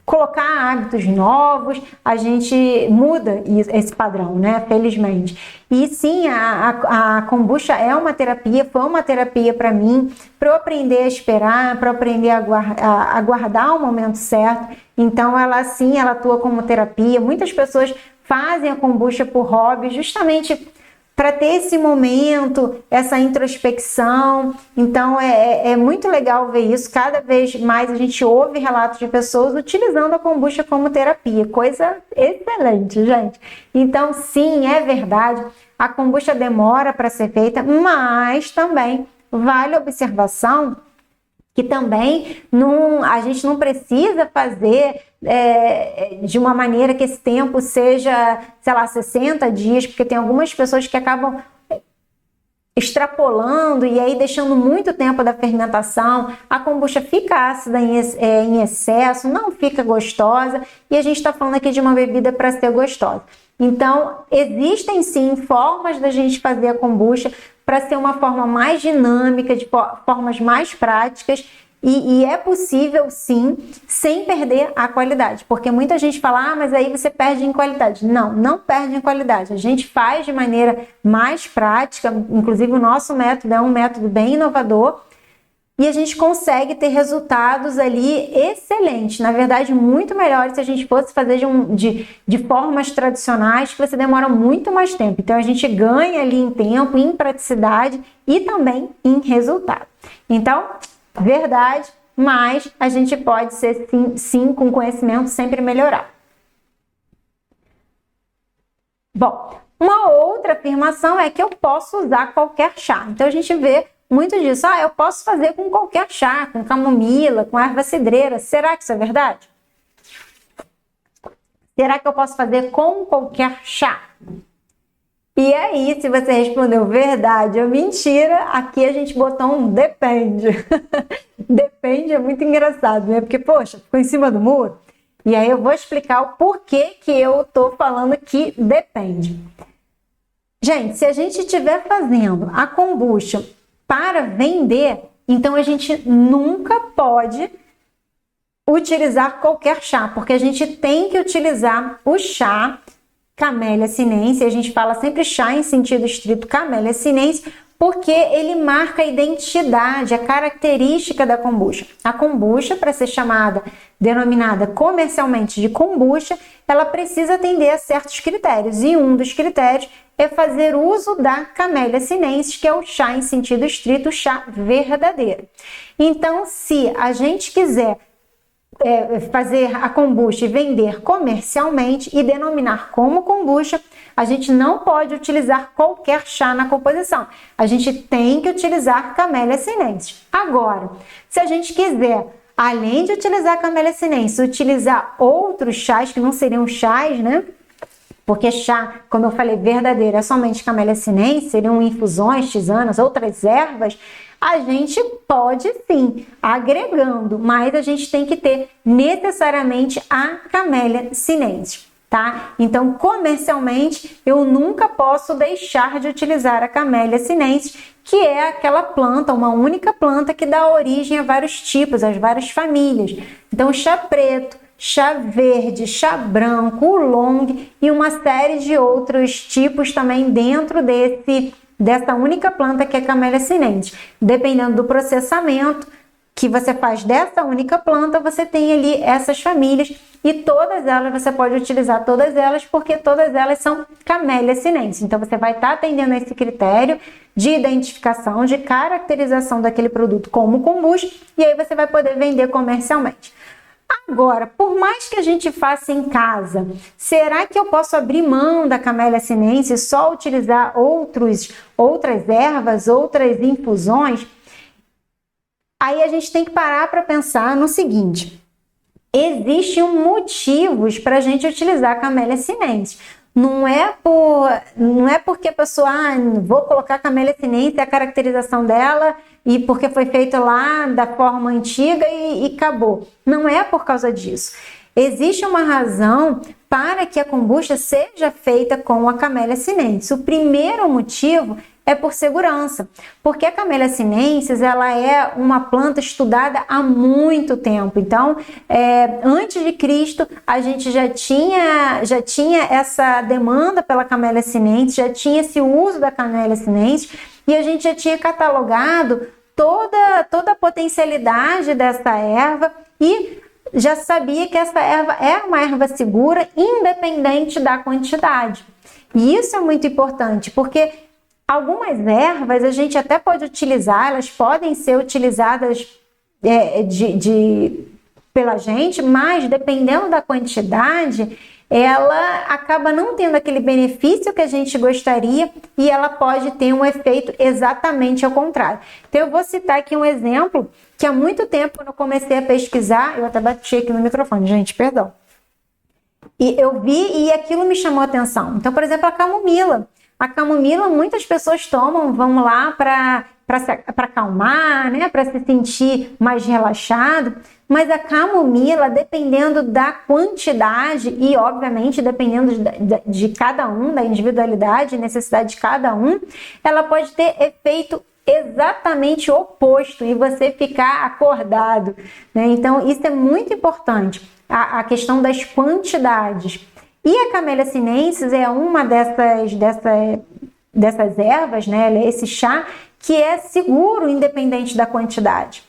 colocar hábitos novos, a gente muda esse padrão, né? Felizmente. E sim, a kombucha é uma terapia, foi uma terapia para mim, para eu aprender a esperar, para eu aprender a aguardar o momento certo. Então, ela atua como terapia. Muitas pessoas fazem a kombucha por hobby, justamente para ter esse momento, essa introspecção. Então é muito legal ver isso. Cada vez mais a gente ouve relatos de pessoas utilizando a kombucha como terapia, coisa excelente, gente. Então sim, é verdade, a kombucha demora para ser feita, mas também vale a observação que também a gente não precisa fazer de uma maneira que esse tempo seja, sei lá, 60 dias, porque tem algumas pessoas que acabam extrapolando e aí deixando muito tempo da fermentação, a kombucha fica ácida em excesso, não fica gostosa, e a gente está falando aqui de uma bebida para ser gostosa. Então, existem sim formas da gente fazer a kombucha para ser uma forma mais dinâmica, de formas mais práticas, e é possível sim, sem perder a qualidade, porque muita gente fala, mas aí você perde em qualidade. Não, não perde em qualidade, a gente faz de maneira mais prática, inclusive o nosso método é um método bem inovador, e a gente consegue ter resultados ali excelentes, na verdade muito melhores se a gente fosse fazer de formas tradicionais, que você demora muito mais tempo. Então a gente ganha ali em tempo, em praticidade e também em resultado. Então, verdade, mas a gente pode ser sim com conhecimento sempre melhorar. Bom, uma outra afirmação é que eu posso usar qualquer chá. Então a gente vê muito disso. Eu posso fazer com qualquer chá, com camomila, com erva cidreira. Será que isso é verdade? Será que eu posso fazer com qualquer chá? E aí, se você respondeu verdade ou mentira, aqui a gente botou um depende. Depende é muito engraçado, né? Porque, poxa, ficou em cima do muro. E aí eu vou explicar o porquê que eu tô falando que depende. Gente, se a gente estiver fazendo a kombucha para vender, então a gente nunca pode utilizar qualquer chá, porque a gente tem que utilizar o chá Camellia sinensis. A gente fala sempre chá em sentido estrito Camellia sinensis, porque ele marca a identidade, a característica da kombucha. A kombucha, para ser denominada comercialmente de kombucha, ela precisa atender a certos critérios, e um dos critérios é fazer uso da Camellia sinensis, que é o chá em sentido estrito, o chá verdadeiro. Então, se a gente quiser fazer a kombucha e vender comercialmente e denominar como kombucha, a gente não pode utilizar qualquer chá na composição. A gente tem que utilizar Camellia sinensis. Agora, se a gente quiser, além de utilizar Camellia sinensis, utilizar outros chás que não seriam chás, né? Porque chá, como eu falei, verdadeiro é somente Camellia sinensis, seriam infusões, tisanas, outras ervas, a gente pode sim, agregando, mas a gente tem que ter necessariamente a Camellia sinensis, tá? Então, comercialmente, eu nunca posso deixar de utilizar a Camellia sinensis, que é aquela planta, uma única planta que dá origem a vários tipos, às várias famílias. Então, chá preto, chá verde, chá branco, oolong e uma série de outros tipos também dentro dessa única planta que é Camellia sinensis. Dependendo do processamento que você faz dessa única planta, você tem ali essas famílias e todas elas, você pode utilizar todas elas, porque todas elas são Camellia sinensis. Então você vai estar atendendo a esse critério de identificação, de caracterização daquele produto como kombucha, e aí você vai poder vender comercialmente. Agora, por mais que a gente faça em casa, será que eu posso abrir mão da Camellia sinensis e só utilizar outras ervas, outras infusões? Aí a gente tem que parar para pensar no seguinte: existem motivos para a gente utilizar a Camellia sinensis. Não é porque a pessoa, vou colocar a Camellia sinensis, a caracterização dela, e porque foi feito lá da forma antiga e acabou. Não é por causa disso. Existe uma razão para que a kombucha seja feita com a Camellia sinensis. O primeiro motivo é por segurança, porque a Camellia sinensis ela é uma planta estudada há muito tempo. Então, antes de Cristo, a gente já tinha essa demanda pela Camellia sinensis, já tinha esse uso da Camellia sinensis, e a gente já tinha catalogado toda a potencialidade dessa erva e já sabia que essa erva é uma erva segura, independente da quantidade. E isso é muito importante, porque Algumas ervas a gente até pode utilizar, elas podem ser utilizadas pela gente, mas dependendo da quantidade, ela acaba não tendo aquele benefício que a gente gostaria e ela pode ter um efeito exatamente ao contrário. Então eu vou citar aqui um exemplo que há muito tempo, quando eu comecei a pesquisar, eu até bati aqui no microfone, gente, perdão. E eu vi e aquilo me chamou a atenção. Então, por exemplo, a camomila. A camomila muitas pessoas tomam, vão lá para acalmar, né, para se sentir mais relaxado, mas a camomila, dependendo da quantidade e, obviamente, dependendo de cada um, da individualidade e necessidade de cada um, ela pode ter efeito exatamente oposto e você ficar acordado, né? Então, isso é muito importante, a questão das quantidades. E a Camellia sinensis é uma dessas ervas, né? Esse chá que é seguro, independente da quantidade.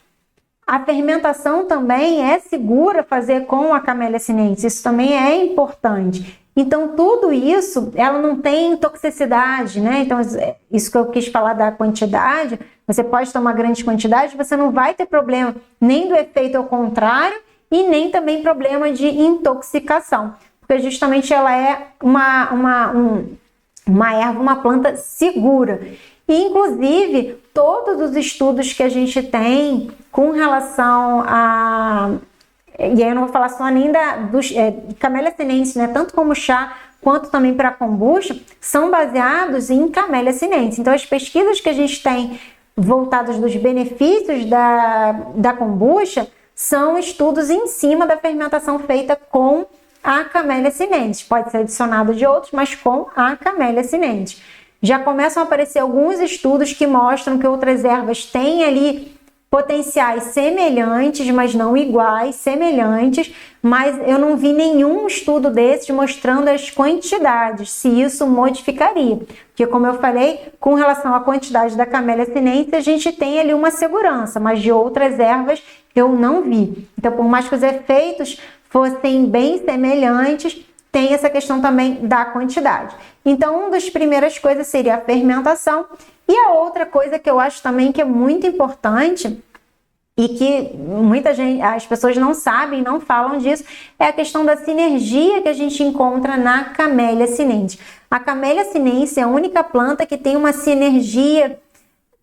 A fermentação também é segura fazer com a Camellia sinensis, isso também é importante. Então, tudo isso, ela não tem toxicidade, né? Então, isso que eu quis falar da quantidade, você pode tomar grande quantidade, você não vai ter problema nem do efeito ao contrário e nem também problema de intoxicação. Porque justamente ela é uma erva, uma planta segura. E, inclusive, todos os estudos que a gente tem com relação a... E aí eu não vou falar só nem dos Camellia sinensis, né? Tanto como chá, quanto também para kombucha, são baseados em Camellia sinensis. Então, as pesquisas que a gente tem voltadas dos benefícios da kombucha são estudos em cima da fermentação feita com a Camellia sinensis. Pode ser adicionado de outros, mas com a Camellia sinensis. Já começam a aparecer alguns estudos que mostram que outras ervas têm ali potenciais semelhantes, mas não iguais, semelhantes, mas eu não vi nenhum estudo desses mostrando as quantidades, se isso modificaria. Porque, como eu falei, com relação à quantidade da Camellia sinensis, a gente tem ali uma segurança, mas de outras ervas eu não vi. Então, por mais que os efeitos fossem bem semelhantes, tem essa questão também da quantidade. Então, uma das primeiras coisas seria a fermentação. E a outra coisa que eu acho também que é muito importante e que as pessoas não sabem, não falam disso, é a questão da sinergia que a gente encontra na Camellia sinensis. A Camellia sinensis é a única planta que tem uma sinergia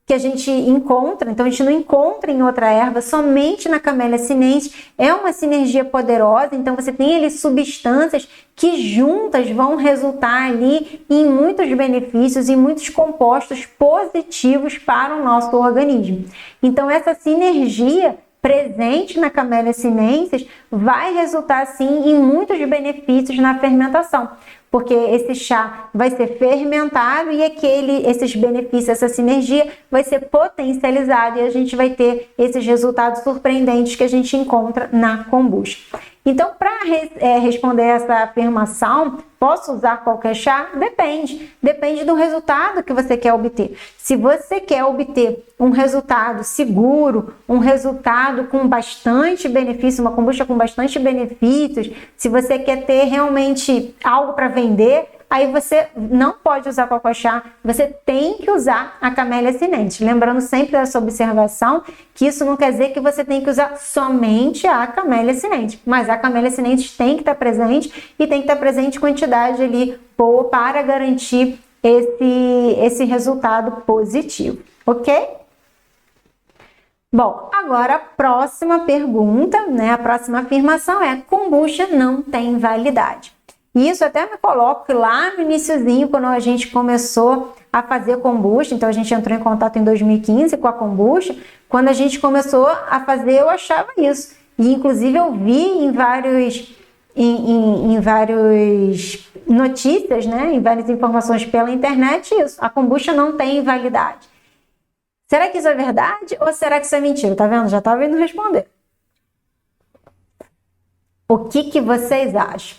que a gente encontra, então a gente não encontra em outra erva, somente na Camellia sinensis. É uma sinergia poderosa, então você tem ali substâncias que juntas vão resultar ali em muitos benefícios e muitos compostos positivos para o nosso organismo. Então essa sinergia presente na Camellia sinensis vai resultar sim em muitos benefícios na fermentação, porque esse chá vai ser fermentado e esses benefícios, essa sinergia vai ser potencializada e a gente vai ter esses resultados surpreendentes que a gente encontra na kombucha. Então, para responder essa afirmação, posso usar qualquer chá? Depende. Depende do resultado que você quer obter. Se você quer obter um resultado seguro, um resultado com bastante benefício, uma kombucha com bastante benefícios, se você quer ter realmente algo para vender, aí você não pode usar qualquer chá, você tem que usar a Camellia sinensis. Lembrando sempre dessa observação, que isso não quer dizer que você tem que usar somente a Camellia sinensis, mas a Camellia sinensis tem que estar presente e tem que estar presente em quantidade ali boa para garantir esse resultado positivo, ok? Bom, agora a próxima pergunta, né? A próxima afirmação é: kombucha não tem validade. E isso até me coloco lá no iniciozinho, quando a gente começou a fazer kombucha. Então a gente entrou em contato em 2015 com a kombucha. Quando a gente começou a fazer, eu achava isso. E inclusive eu vi em várias notícias, né, em várias informações pela internet isso. A kombucha não tem validade. Será que isso é verdade ou será que isso é mentira? Tá vendo? Já estava indo responder. O que vocês acham?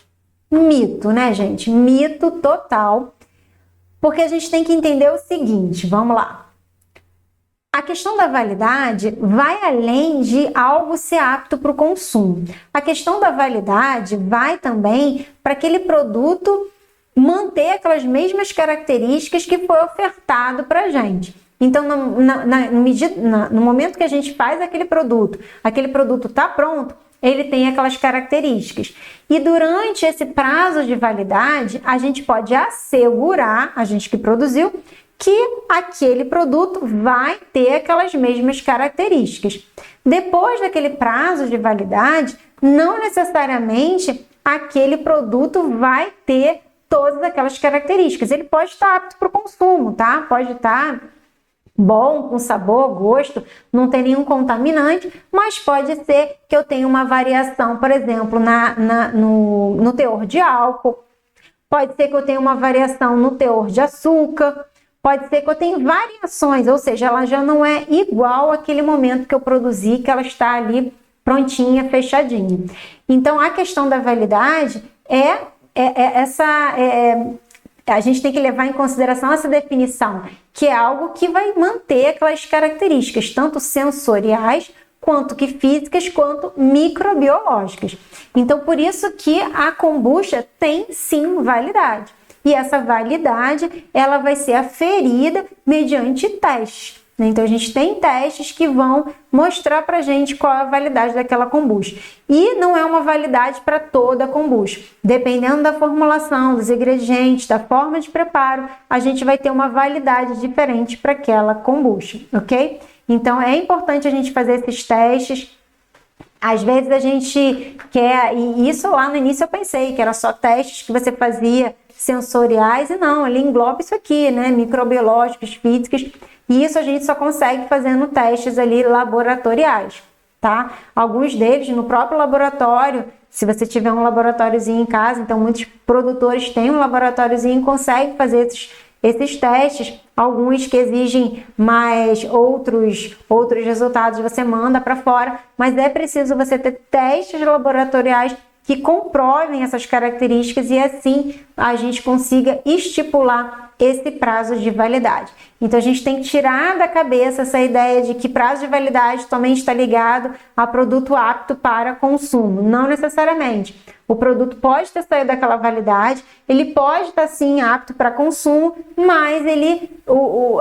Mito, né, gente? Mito total. Porque a gente tem que entender o seguinte, vamos lá. A questão da validade vai além de algo ser apto para o consumo. A questão da validade vai também para aquele produto manter aquelas mesmas características que foi ofertado para a gente. Então, no momento que a gente faz aquele produto está pronto, ele tem aquelas características. E durante esse prazo de validade, a gente pode assegurar, a gente que produziu, que aquele produto vai ter aquelas mesmas características. Depois daquele prazo de validade, não necessariamente aquele produto vai ter todas aquelas características. Ele pode estar apto para o consumo, tá? Pode estar bom, com sabor, gosto, não tem nenhum contaminante, mas pode ser que eu tenha uma variação, por exemplo, no teor de álcool, pode ser que eu tenha uma variação no teor de açúcar, pode ser que eu tenha variações, ou seja, ela já não é igual àquele momento que eu produzi, que ela está ali prontinha, fechadinha. Então, a questão da validade a gente tem que levar em consideração essa definição, que é algo que vai manter aquelas características, tanto sensoriais, quanto que físicas, quanto microbiológicas. Então, por isso que a kombucha tem sim validade. E essa validade, ela vai ser aferida mediante testes. Então, a gente tem testes que vão mostrar pra gente qual é a validade daquela kombucha. E não é uma validade para toda a kombucha. Dependendo da formulação, dos ingredientes, da forma de preparo, a gente vai ter uma validade diferente para aquela kombucha, ok? Então, é importante a gente fazer esses testes. Às vezes a gente quer, e isso lá no início eu pensei que era só testes que você fazia sensoriais, e não, ele engloba isso aqui, né? Microbiológicos, físicos. E isso a gente só consegue fazendo testes ali laboratoriais, tá? Alguns deles no próprio laboratório, se você tiver um laboratóriozinho em casa, então muitos produtores têm um laboratóriozinho e conseguem fazer esses testes. Alguns que exigem mais outros resultados você manda para fora, mas é preciso você ter testes laboratoriais que comprovem essas características e assim a gente consiga estipular esse prazo de validade. Então a gente tem que tirar da cabeça essa ideia de que prazo de validade também está ligado a produto apto para consumo. Não necessariamente. O produto pode ter saído daquela validade, ele pode estar sim apto para consumo, mas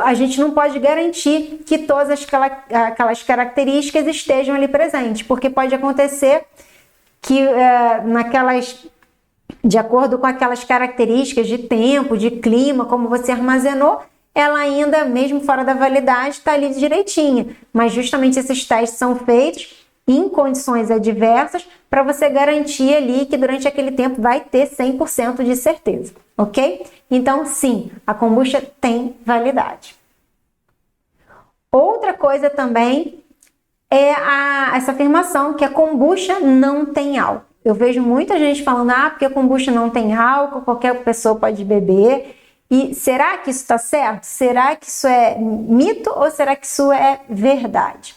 a gente não pode garantir que todas aquelas características estejam ali presentes, porque pode acontecer que de acordo com aquelas características de tempo, de clima, como você armazenou, ela ainda, mesmo fora da validade, está ali direitinha. Mas justamente esses testes são feitos em condições adversas para você garantir ali que durante aquele tempo vai ter 100% de certeza, ok? Então, sim, a kombucha tem validade. Outra coisa também é essa afirmação que a kombucha não tem álcool. Eu vejo muita gente falando, porque a kombucha não tem álcool, qualquer pessoa pode beber. E será que isso está certo? Será que isso é mito ou será que isso é verdade?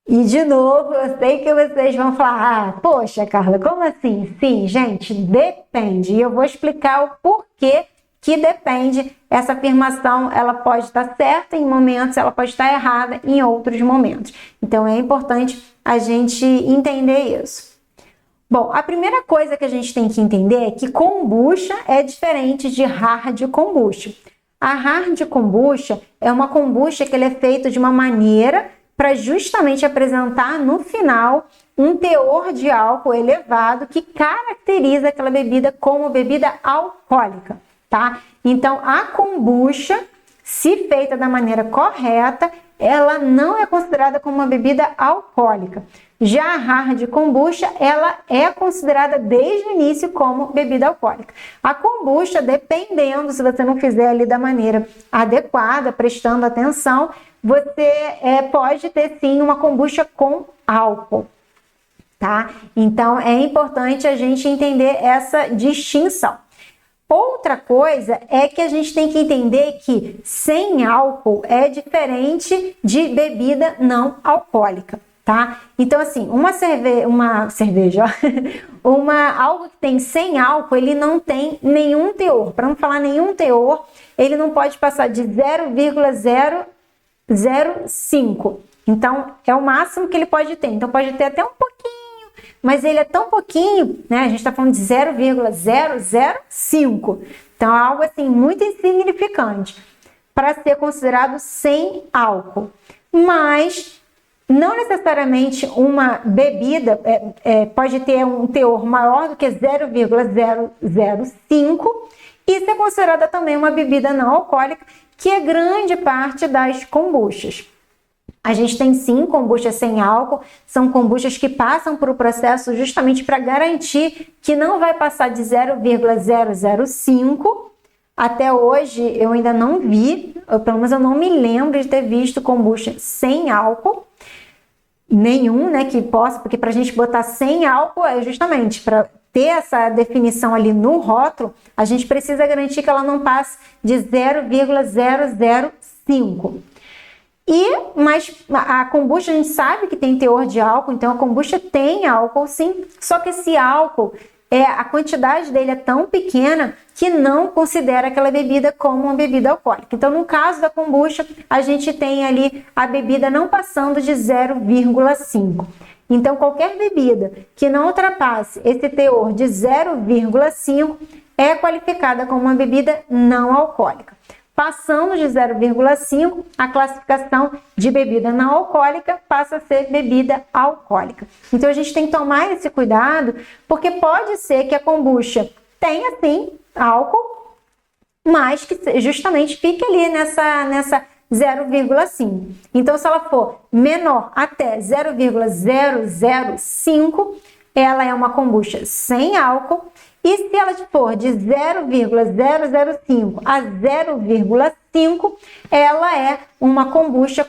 E de novo, eu sei que vocês vão falar, poxa, Carla, como assim? Sim, gente, depende. E eu vou explicar o porquê que depende. Essa afirmação, ela pode estar certa em momentos, ela pode estar errada em outros momentos. Então, é importante a gente entender isso. Bom, a primeira coisa que a gente tem que entender é que kombucha é diferente de hard kombucha. A hard kombucha é uma kombucha que ele é feito de uma maneira para justamente apresentar no final um teor de álcool elevado que caracteriza aquela bebida como bebida alcoólica, tá? Então, a kombucha, se feita da maneira correta, ela não é considerada como uma bebida alcoólica. Já a hard kombucha, ela é considerada desde o início como bebida alcoólica. A kombucha, dependendo, se você não fizer ali da maneira adequada, prestando atenção, você pode ter sim uma kombucha com álcool, tá? Então, é importante a gente entender essa distinção. Outra coisa é que a gente tem que entender que sem álcool é diferente de bebida não alcoólica, tá? Então, assim, algo que tem sem álcool, ele não tem nenhum teor. Para não falar nenhum teor, ele não pode passar de 0,005. Então, é o máximo que ele pode ter. Então, pode ter até um pouquinho mas ele é tão pouquinho, né? A gente está falando de 0,005. Então, é algo assim muito insignificante para ser considerado sem álcool. Mas não necessariamente uma bebida pode ter um teor maior do que 0,005 e ser considerada também uma bebida não alcoólica, que é grande parte das kombuchas. A gente tem sim kombuchas sem álcool, são kombuchas que passam por um processo justamente para garantir que não vai passar de 0,005. Até hoje eu ainda não vi, pelo menos eu não me lembro de ter visto kombucha sem álcool nenhum, né, que possa, porque para a gente botar sem álcool é justamente para ter essa definição ali no rótulo, a gente precisa garantir que ela não passe de 0,005. Mas a kombucha a gente sabe que tem teor de álcool, então a kombucha tem álcool sim, só que esse álcool, a quantidade dele é tão pequena que não considera aquela bebida como uma bebida alcoólica. Então, no caso da kombucha, a gente tem ali a bebida não passando de 0,5. Então, qualquer bebida que não ultrapasse esse teor de 0,5 é qualificada como uma bebida não alcoólica. Passando de 0,5, a classificação de bebida não alcoólica passa a ser bebida alcoólica. Então, a gente tem que tomar esse cuidado, porque pode ser que a kombucha tenha, sim, álcool, mas que justamente fique ali nessa 0,5. Então, se ela for menor até 0,005, ela é uma kombucha sem álcool. E se ela for de 0,005 a 0,5, ela é uma kombucha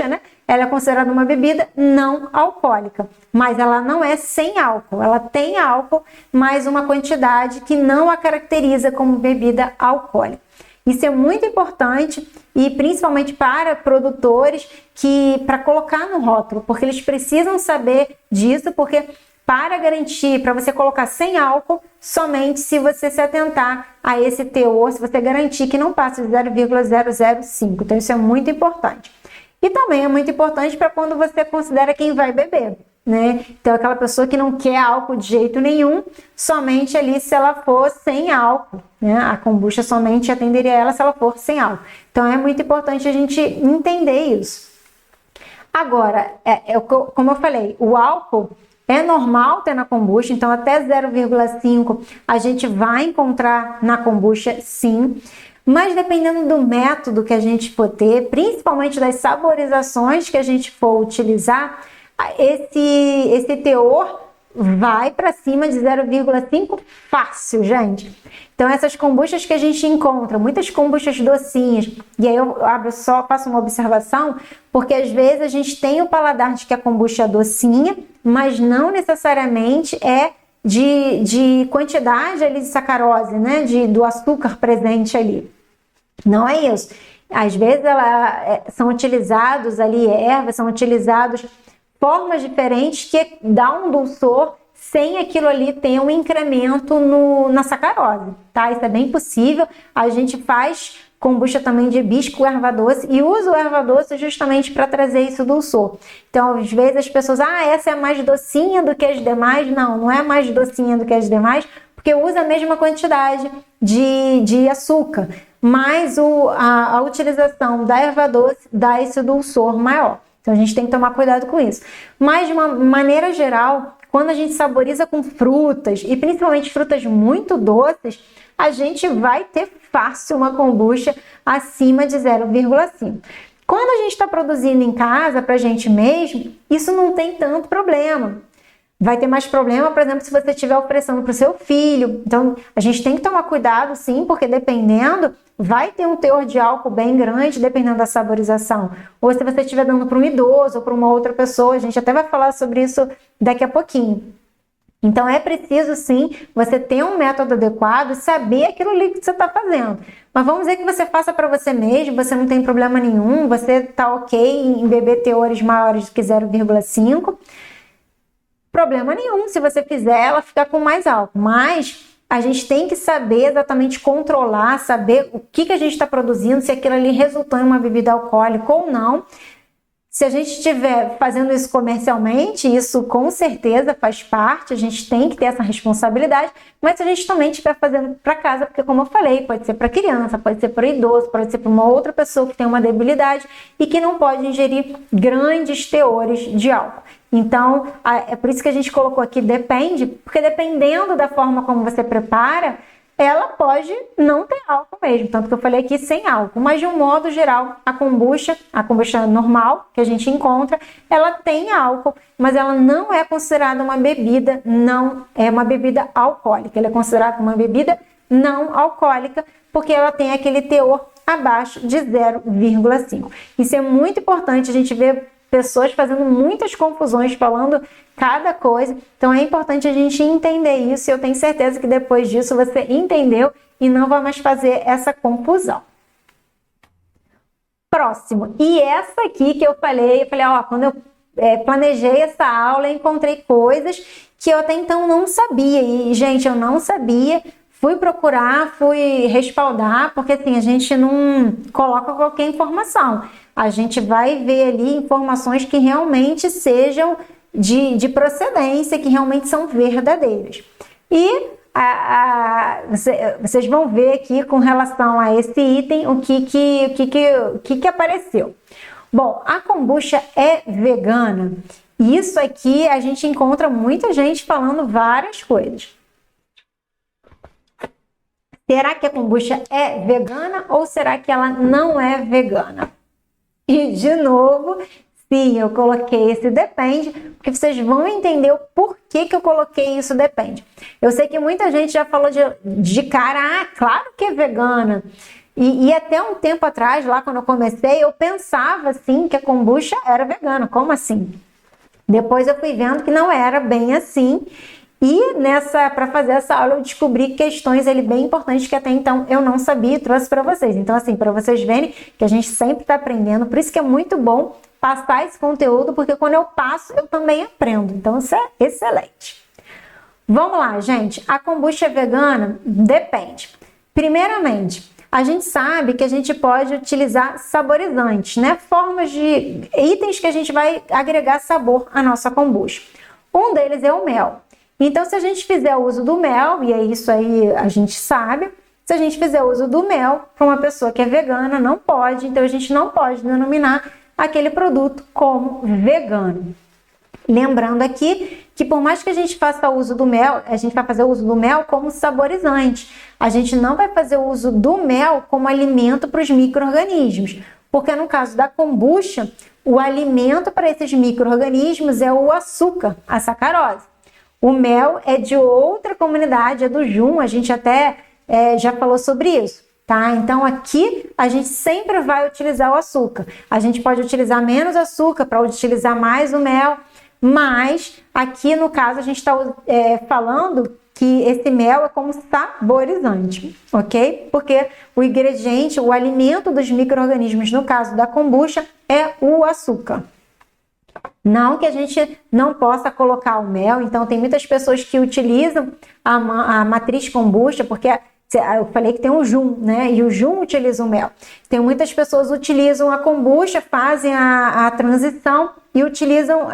né? Ela é considerada uma bebida não alcoólica, mas ela não é sem álcool. Ela tem álcool, mas uma quantidade que não a caracteriza como bebida alcoólica. Isso é muito importante e principalmente para produtores para colocar no rótulo, porque eles precisam saber disso, porque para garantir, para você colocar sem álcool, somente se você se atentar a esse teor, se você garantir que não passa de 0,005. Então, isso é muito importante. E também é muito importante para quando você considera quem vai beber, né? Então, aquela pessoa que não quer álcool de jeito nenhum, somente ali se ela for sem álcool, né? A kombucha somente atenderia ela se ela for sem álcool. Então, é muito importante a gente entender isso. Agora, como eu falei, o álcool é normal ter na kombucha, então até 0,5 a gente vai encontrar na kombucha sim, mas dependendo do método que a gente for ter, principalmente das saborizações que a gente for utilizar, esse teor vai para cima de 0,5 fácil, gente. Então essas kombuchas que a gente encontra, muitas kombuchas docinhas, e aí eu faço uma observação, porque às vezes a gente tem o paladar de que a kombucha é docinha, mas não necessariamente é de quantidade ali de sacarose, né? Do açúcar presente ali. Não é isso. Às vezes são utilizados ali ervas, são utilizados formas diferentes que dá um dulçor sem aquilo ali ter um incremento na sacarose, tá? Isso é bem possível. A gente faz kombucha também de hibisco, erva doce, e usa o erva doce justamente para trazer esse dulçor. Então, às vezes as pessoas, essa é mais docinha do que as demais. Não, não é mais docinha do que as demais, porque usa a mesma quantidade de açúcar, mas a utilização da erva doce dá esse dulçor maior. Então, a gente tem que tomar cuidado com isso. Mas, de uma maneira geral, quando a gente saboriza com frutas, e principalmente frutas muito doces, a gente vai ter fácil uma kombucha acima de 0,5. Quando a gente está produzindo em casa, para a gente mesmo, isso não tem tanto problema. Vai ter mais problema, por exemplo, se você estiver oferecendo para o seu filho. Então, a gente tem que tomar cuidado, sim, porque dependendo, vai ter um teor de álcool bem grande, dependendo da saborização. Ou se você estiver dando para um idoso ou para uma outra pessoa, a gente até vai falar sobre isso daqui a pouquinho. Então, é preciso, sim, você ter um método adequado e saber aquilo ali que você está fazendo. Mas vamos dizer que você faça para você mesmo, você não tem problema nenhum, você está ok em beber teores maiores do que 0,5. Problema nenhum se você fizer ela ficar com mais álcool, mas a gente tem que saber exatamente controlar, saber o que a gente está produzindo, se aquilo ali resultou em uma bebida alcoólica ou não. Se a gente estiver fazendo isso comercialmente, isso com certeza faz parte, a gente tem que ter essa responsabilidade, mas se a gente também estiver fazendo para casa, porque como eu falei, pode ser para criança, pode ser para idoso, pode ser para uma outra pessoa que tem uma debilidade e que não pode ingerir grandes teores de álcool. Então, é por isso que a gente colocou aqui depende, porque dependendo da forma como você prepara, ela pode não ter álcool mesmo, tanto que eu falei aqui sem álcool, mas de um modo geral, a kombucha normal que a gente encontra, ela tem álcool, mas ela não é considerada uma bebida, não é uma bebida alcoólica, ela é considerada uma bebida não alcoólica, porque ela tem aquele teor abaixo de 0,5. Isso é muito importante, a gente ver pessoas fazendo muitas confusões, falando cada coisa. Então é importante a gente entender isso e eu tenho certeza que depois disso você entendeu e não vai mais fazer essa confusão. Próximo. E essa aqui que eu falei, ó, quando eu planejei essa aula, eu encontrei coisas que eu até então não sabia. E, gente, eu não sabia. Fui procurar, fui respaldar, porque assim, a gente não coloca qualquer informação. A gente vai ver ali informações que realmente sejam de procedência, que realmente são verdadeiras. E vocês vão ver aqui com relação a esse item o que apareceu. Bom, a kombucha é vegana. Isso aqui a gente encontra muita gente falando várias coisas. Será que a kombucha é vegana ou será que ela não é vegana? E, de novo, sim, eu coloquei esse depende, porque vocês vão entender o porquê que eu coloquei isso depende. Eu sei que muita gente já falou de cara, claro que é vegana. E até um tempo atrás, lá quando eu comecei, eu pensava, assim, que a kombucha era vegana. Como assim? Depois eu fui vendo que não era bem assim. E para fazer essa aula eu descobri questões ali bem importantes que até então eu não sabia e trouxe para vocês. Então assim, para vocês verem que a gente sempre está aprendendo, por isso que é muito bom passar esse conteúdo, porque quando eu passo eu também aprendo. Então isso é excelente. Vamos lá, gente. A kombucha vegana depende. Primeiramente, a gente sabe que a gente pode utilizar saborizantes, né? Formas de itens que a gente vai agregar sabor à nossa kombucha. Um deles é o mel. Então, se a gente fizer uso do mel, e é isso aí a gente sabe, se a gente fizer uso do mel para uma pessoa que é vegana, não pode, então a gente não pode denominar aquele produto como vegano. Lembrando aqui que por mais que a gente faça uso do mel, a gente vai fazer uso do mel como saborizante. A gente não vai fazer uso do mel como alimento para os micro-organismos, porque no caso da kombucha, o alimento para esses micro-organismos é o açúcar, a sacarose. O mel é de outra comunidade, é do Jun, a gente até já falou sobre isso, tá? Então aqui a gente sempre vai utilizar o açúcar. A gente pode utilizar menos açúcar para utilizar mais o mel, mas aqui no caso a gente está falando que esse mel é como saborizante, ok? Porque o ingrediente, o alimento dos micro-organismos, no caso da kombucha, é o açúcar. Não que a gente não possa colocar o mel, então tem muitas pessoas que utilizam a matriz kombucha, porque eu falei que tem o Jun, né? E o Jun utiliza o mel. Tem muitas pessoas que utilizam a kombucha, fazem a transição e utilizam,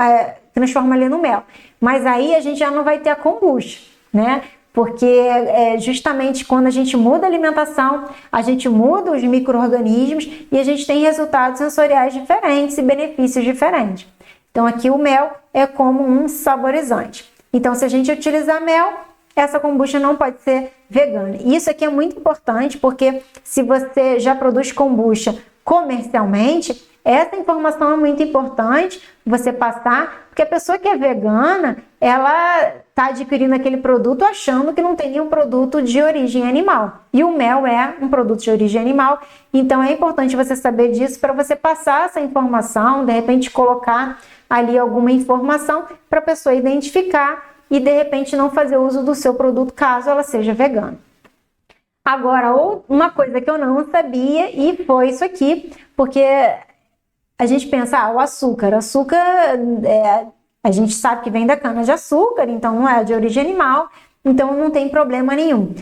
transformam ali no mel. Mas aí a gente já não vai ter a kombucha, né? Porque justamente quando a gente muda a alimentação, a gente muda os micro-organismos e a gente tem resultados sensoriais diferentes e benefícios diferentes. Então aqui o mel é como um saborizante. Então se a gente utilizar mel, essa kombucha não pode ser vegana. E isso aqui é muito importante porque se você já produz kombucha comercialmente, essa informação é muito importante você passar, porque a pessoa que é vegana, ela está adquirindo aquele produto achando que não tem nenhum produto de origem animal. E o mel é um produto de origem animal, então é importante você saber disso para você passar essa informação, de repente colocar ali alguma informação para a pessoa identificar e de repente não fazer uso do seu produto caso ela seja vegana. Agora, uma coisa que eu não sabia e foi isso aqui, porque a gente pensa, o açúcar. Açúcar, a gente sabe que vem da cana-de-açúcar, então não é de origem animal, então não tem problema nenhum.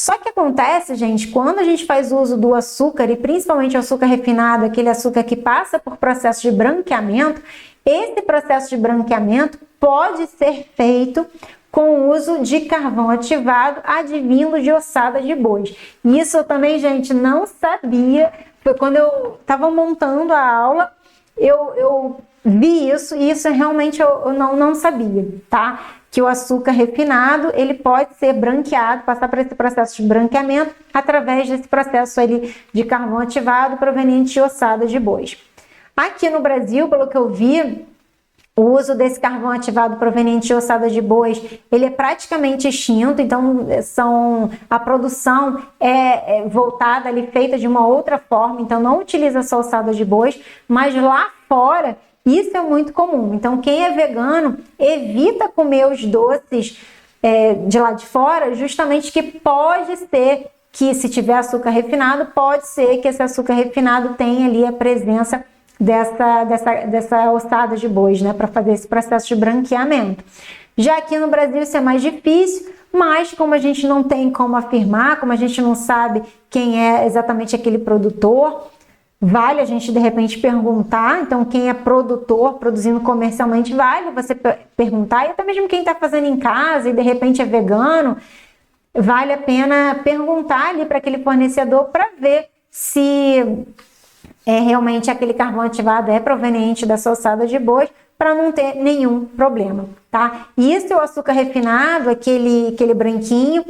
Só que acontece, gente, quando a gente faz uso do açúcar, e principalmente o açúcar refinado, aquele açúcar que passa por processo de branqueamento, esse processo de branqueamento pode ser feito com o uso de carvão ativado advindo de ossada de bois. Isso eu também, gente, não sabia. Foi quando eu estava montando a aula, eu vi isso, e isso realmente eu não sabia, tá? Que o açúcar refinado, ele pode ser branqueado, passar por esse processo de branqueamento através desse processo ali de carvão ativado proveniente de ossada de bois. Aqui no Brasil, pelo que eu vi, o uso desse carvão ativado proveniente de ossada de bois, ele é praticamente extinto, então a produção é voltada ali, feita de uma outra forma, então não utiliza só ossada de bois, mas lá fora isso é muito comum. Então quem é vegano evita comer os doces de lá de fora, justamente que pode ser que, se tiver açúcar refinado, pode ser que esse açúcar refinado tenha ali a presença dessa ossada de bois, né, para fazer esse processo de branqueamento. Já aqui no Brasil isso é mais difícil, mas como a gente não tem como afirmar, como a gente não sabe quem é exatamente aquele produtor, vale a gente de repente perguntar. Então quem é produtor, produzindo comercialmente, vale você perguntar, e até mesmo quem está fazendo em casa e de repente é vegano, vale a pena perguntar ali para aquele fornecedor para ver se realmente aquele carvão ativado é proveniente dessa ossada de bois, para não ter nenhum problema, tá? E isso é o açúcar refinado, aquele branquinho.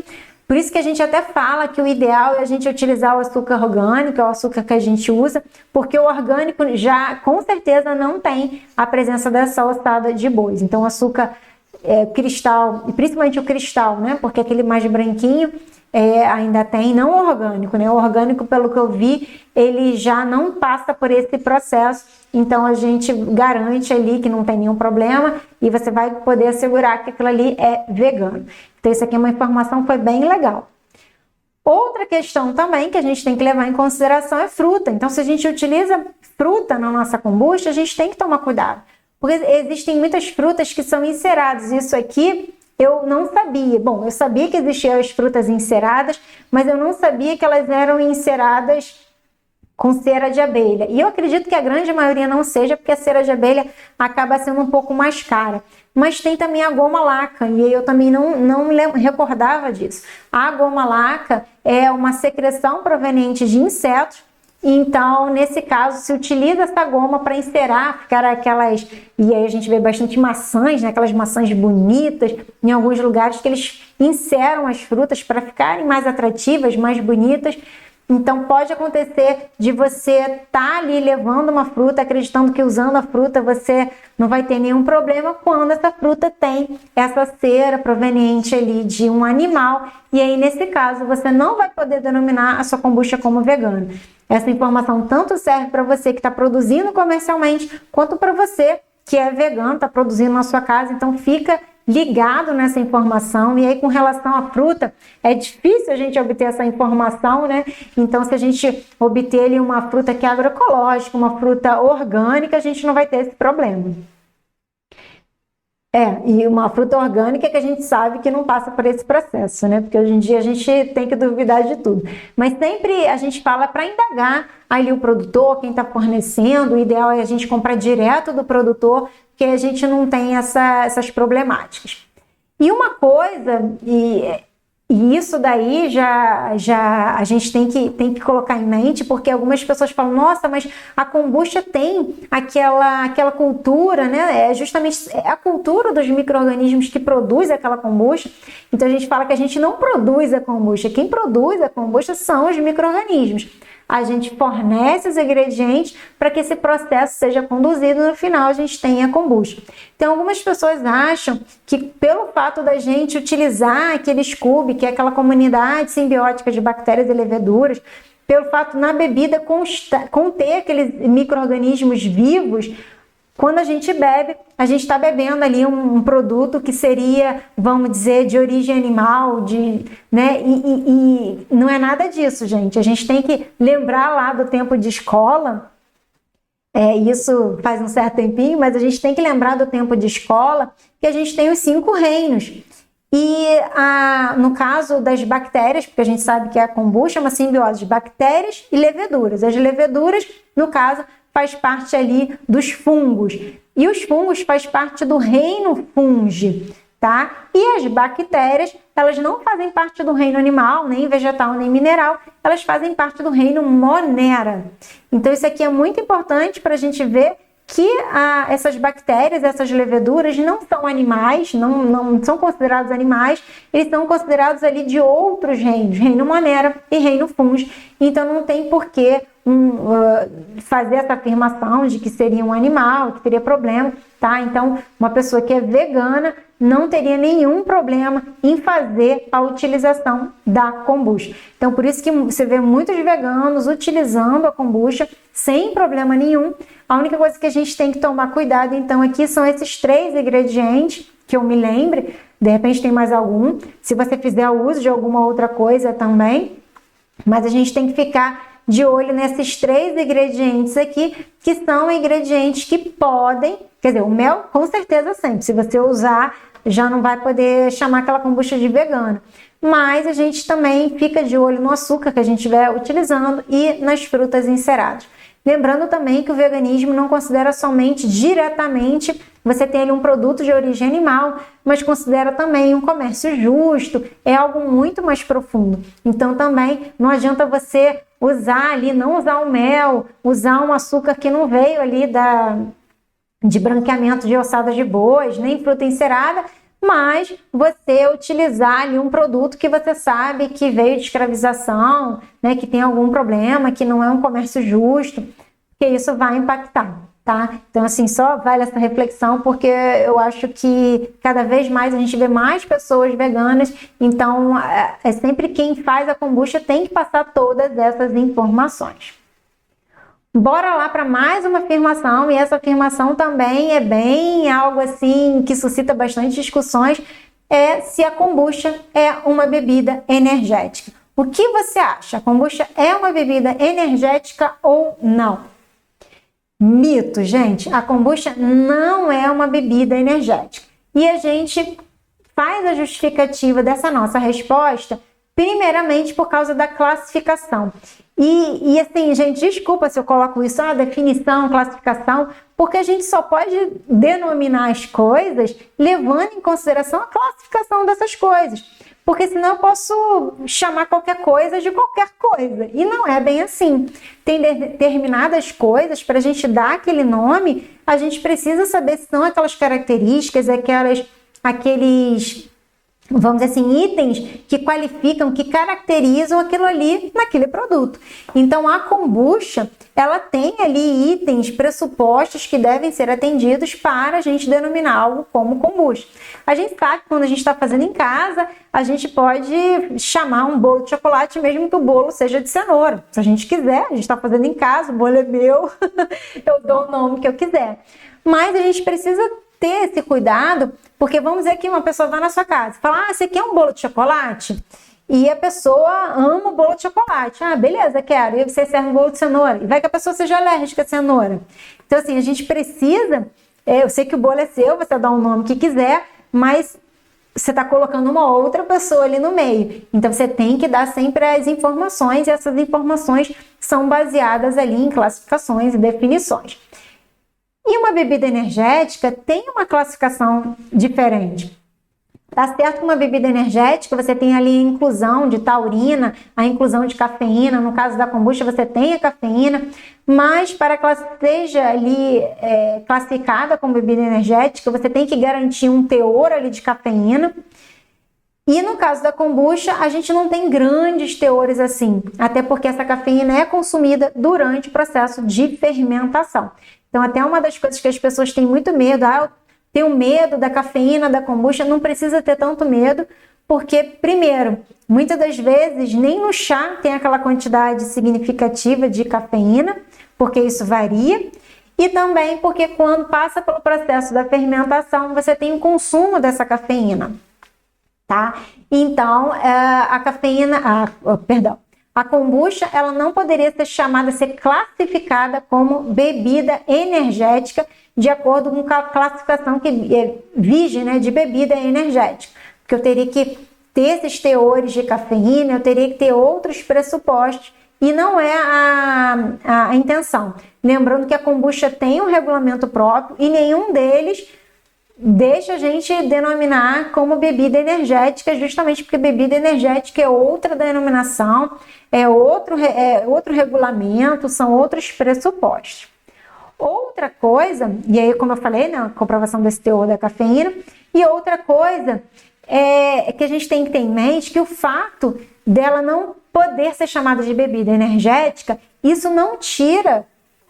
Por isso que a gente até fala que o ideal é a gente utilizar o açúcar orgânico, é o açúcar que a gente usa, porque o orgânico já com certeza não tem a presença dessa ossada de bois. Então o açúcar cristal, e principalmente o cristal, né? Porque aquele mais branquinho ainda tem, não orgânico, né? O orgânico, pelo que eu vi, ele já não passa por esse processo, então a gente garante ali que não tem nenhum problema e você vai poder assegurar que aquilo ali é vegano. Então isso aqui é uma informação que foi bem legal. Outra questão também que a gente tem que levar em consideração é fruta. Então se a gente utiliza fruta na nossa kombucha, a gente tem que tomar cuidado, porque existem muitas frutas que são enceradas. Isso aqui eu não sabia. Bom, eu sabia que existiam as frutas enceradas, mas eu não sabia que elas eram enceradas com cera de abelha. E eu acredito que a grande maioria não seja, porque a cera de abelha acaba sendo um pouco mais cara. Mas tem também a goma laca, e eu também não me recordava disso. A goma laca é uma secreção proveniente de insetos. Então, nesse caso, se utiliza essa goma para encerar, ficar aquelas... E aí a gente vê bastante maçãs, né? Aquelas maçãs bonitas, em alguns lugares que eles enceram as frutas para ficarem mais atrativas, mais bonitas. Então, pode acontecer de você estar ali levando uma fruta, acreditando que usando a fruta você não vai ter nenhum problema, quando essa fruta tem essa cera proveniente ali de um animal. E aí, nesse caso, você não vai poder denominar a sua kombucha como vegana. Essa informação tanto serve para você que está produzindo comercialmente, quanto para você que é vegano, está produzindo na sua casa. Então fica ligado nessa informação. E aí, com relação à fruta, é difícil a gente obter essa informação, né? Então, se a gente obter ali uma fruta que é agroecológica, uma fruta orgânica, a gente não vai ter esse problema. E uma fruta orgânica que a gente sabe que não passa por esse processo, né? Porque hoje em dia a gente tem que duvidar de tudo. Mas sempre a gente fala para indagar ali o produtor, quem está fornecendo. O ideal é a gente comprar direto do produtor, porque a gente não tem essas problemáticas. E uma coisa, e isso daí já a gente tem que colocar em mente, porque algumas pessoas falam, nossa, mas a kombucha tem aquela cultura, né? É justamente a cultura dos micro-organismos que produz aquela kombucha. Então a gente fala que a gente não produz a kombucha, quem produz a kombucha são os micro-organismos. A gente fornece os ingredientes para que esse processo seja conduzido, no final a gente tenha a kombucha. Então algumas pessoas acham que pelo fato da gente utilizar aquele Scooby, que é aquela comunidade simbiótica de bactérias e leveduras, pelo fato na bebida conter aqueles micro-organismos vivos, quando a gente bebe, a gente está bebendo ali um produto que seria, vamos dizer, de origem animal, né? E não é nada disso, gente. A gente tem que lembrar lá do tempo de escola, isso faz um certo tempinho, mas a gente tem que lembrar do tempo de escola que a gente tem os 5 reinos. E no caso das bactérias, porque a gente sabe que a kombucha é uma simbiose de bactérias e leveduras. As leveduras, no caso, faz parte ali dos fungos. E os fungos faz parte do reino fungi, tá? E as bactérias, elas não fazem parte do reino animal, nem vegetal, nem mineral, elas fazem parte do reino monera. Então isso aqui é muito importante para a gente ver que essas bactérias, essas leveduras não são animais, não são considerados animais, eles são considerados ali de outros reinos, reino monera e reino fungi. Então não tem porquê fazer essa afirmação de que seria um animal, que teria problema, tá? Então uma pessoa que é vegana não teria nenhum problema em fazer a utilização da kombucha. Então por isso que você vê muitos veganos utilizando a kombucha sem problema nenhum. A única coisa que a gente tem que tomar cuidado, então, aqui são esses 3 ingredientes, que eu me lembre, de repente tem mais algum, se você fizer uso de alguma outra coisa também, mas a gente tem que ficar de olho nesses 3 ingredientes aqui, que são ingredientes que podem, quer dizer, o mel com certeza sempre, se você usar, já não vai poder chamar aquela kombucha de vegana. Mas a gente também fica de olho no açúcar que a gente estiver utilizando e nas frutas enceradas. Lembrando também que o veganismo não considera somente diretamente você tem ali um produto de origem animal, mas considera também um comércio justo, é algo muito mais profundo. Então também não adianta você usar ali, não usar o mel, usar um açúcar que não veio ali de branqueamento de ossadas de bois, nem fruta encerada, mas você utilizar ali um produto que você sabe que veio de escravização, né, que tem algum problema, que não é um comércio justo, porque isso vai impactar, tá? Então, assim, só vale essa reflexão, porque eu acho que cada vez mais a gente vê mais pessoas veganas, então é sempre quem faz a kombucha tem que passar todas essas informações. Bora lá para mais uma afirmação, e essa afirmação também é bem algo assim que suscita bastante discussões, é se a kombucha é uma bebida energética. O que você acha? A kombucha é uma bebida energética ou não? Mito, gente, a kombucha não é uma bebida energética. E a gente faz a justificativa dessa nossa resposta primeiramente por causa da classificação. E assim, gente, desculpa se eu coloco isso, definição, classificação, porque a gente só pode denominar as coisas levando em consideração a classificação dessas coisas. Porque senão eu posso chamar qualquer coisa de qualquer coisa. E não é bem assim. Tem determinadas coisas, para a gente dar aquele nome, a gente precisa saber se são aquelas características, aqueles, vamos dizer assim, itens que qualificam, que caracterizam aquilo ali naquele produto. Então a kombucha, ela tem ali itens, pressupostos que devem ser atendidos para a gente denominar algo como kombucha. A gente sabe que quando a gente está fazendo em casa, a gente pode chamar um bolo de chocolate mesmo que o bolo seja de cenoura. Se a gente quiser, a gente está fazendo em casa, o bolo é meu, eu dou o nome que eu quiser. Mas a gente precisa ter esse cuidado, porque vamos dizer que uma pessoa vai na sua casa e fala, você quer um bolo de chocolate? E a pessoa ama o bolo de chocolate. Beleza, quero. E você serve um bolo de cenoura. E vai que a pessoa seja alérgica à cenoura. Então, assim, a gente precisa... eu sei que o bolo é seu, você dá o nome que quiser, mas você está colocando uma outra pessoa ali no meio. Então, você tem que dar sempre as informações, e essas informações são baseadas ali em classificações e definições. E uma bebida energética tem uma classificação diferente. Tá certo que uma bebida energética, você tem ali a inclusão de taurina, a inclusão de cafeína, no caso da kombucha você tem a cafeína, mas para que ela seja ali classificada como bebida energética, você tem que garantir um teor ali de cafeína. E no caso da kombucha, a gente não tem grandes teores assim, até porque essa cafeína é consumida durante o processo de fermentação. Então, até uma das coisas que as pessoas têm muito medo, eu tenho medo da cafeína, da kombucha, não precisa ter tanto medo, porque, primeiro, muitas das vezes nem no chá tem aquela quantidade significativa de cafeína, porque isso varia, e também porque quando passa pelo processo da fermentação, você tem o consumo dessa cafeína, tá? Então, a kombucha, ela não poderia ser chamada, ser classificada como bebida energética de acordo com a classificação que vige, né, de bebida energética. porque eu teria que ter esses teores de cafeína, eu teria que ter outros pressupostos, e não é a intenção. Lembrando que a kombucha tem um regulamento próprio e nenhum deles deixa a gente denominar como bebida energética, justamente porque bebida energética é outra denominação, é outro regulamento, são outros pressupostos. Outra coisa, e aí como eu falei, né, a comprovação desse teor da cafeína, e outra coisa é que a gente tem que ter em mente que o fato dela não poder ser chamada de bebida energética, isso não tira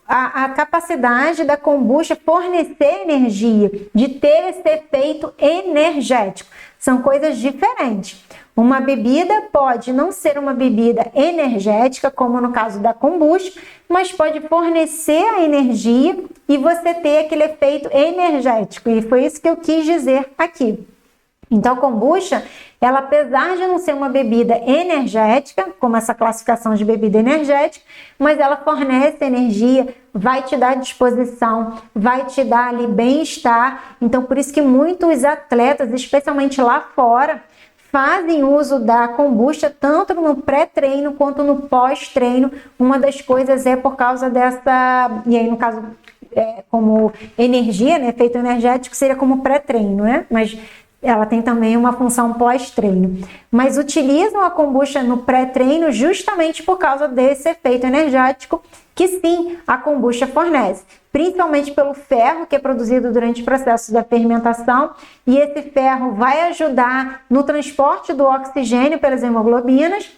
a capacidade da kombucha fornecer energia, de ter esse efeito energético. São coisas diferentes. Uma bebida pode não ser uma bebida energética, como no caso da kombucha, mas pode fornecer a energia e você ter aquele efeito energético. E foi isso que eu quis dizer aqui. Então, a kombucha, ela, apesar de não ser uma bebida energética, como essa classificação de bebida energética, mas ela fornece energia, vai te dar disposição, vai te dar ali bem-estar. Então, por isso que muitos atletas, especialmente lá fora, fazem uso da kombucha tanto no pré-treino quanto no pós-treino. Uma das coisas é por causa dessa, e aí no caso, como energia, né, efeito energético, seria como pré-treino, né? Mas ela tem também uma função pós-treino. Mas utilizam a kombucha no pré-treino justamente por causa desse efeito energético que sim, a kombucha fornece. Principalmente pelo ferro que é produzido durante o processo da fermentação. E esse ferro vai ajudar no transporte do oxigênio pelas hemoglobinas.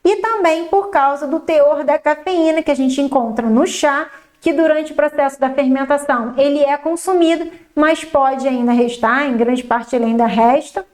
E também por causa do teor da cafeína que a gente encontra no chá, que durante o processo da fermentação ele é consumido, mas pode ainda restar, em grande parte ele ainda resta.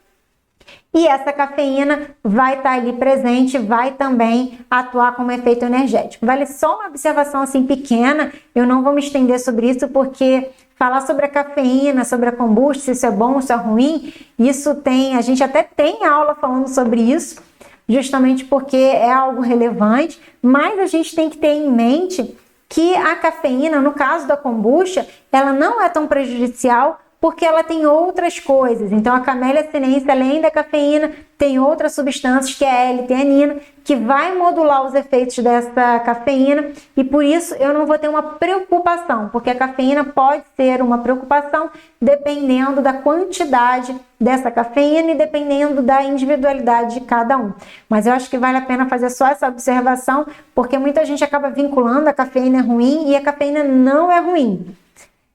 E essa cafeína vai estar ali presente, vai também atuar como efeito energético. Vale só uma observação assim pequena, eu não vou me estender sobre isso porque falar sobre a cafeína, sobre a kombucha, se isso é bom ou se é ruim, isso tem, a gente até tem aula falando sobre isso, justamente porque é algo relevante, mas a gente tem que ter em mente que a cafeína, no caso da kombucha, ela não é tão prejudicial porque ela tem outras coisas. Então, a Camellia sinensis, além da cafeína, tem outras substâncias, que é a L-teanina, que vai modular os efeitos dessa cafeína, e por isso eu não vou ter uma preocupação, porque a cafeína pode ser uma preocupação dependendo da quantidade dessa cafeína e dependendo da individualidade de cada um. Mas eu acho que vale a pena fazer só essa observação, porque muita gente acaba vinculando a cafeína é ruim, e a cafeína não é ruim.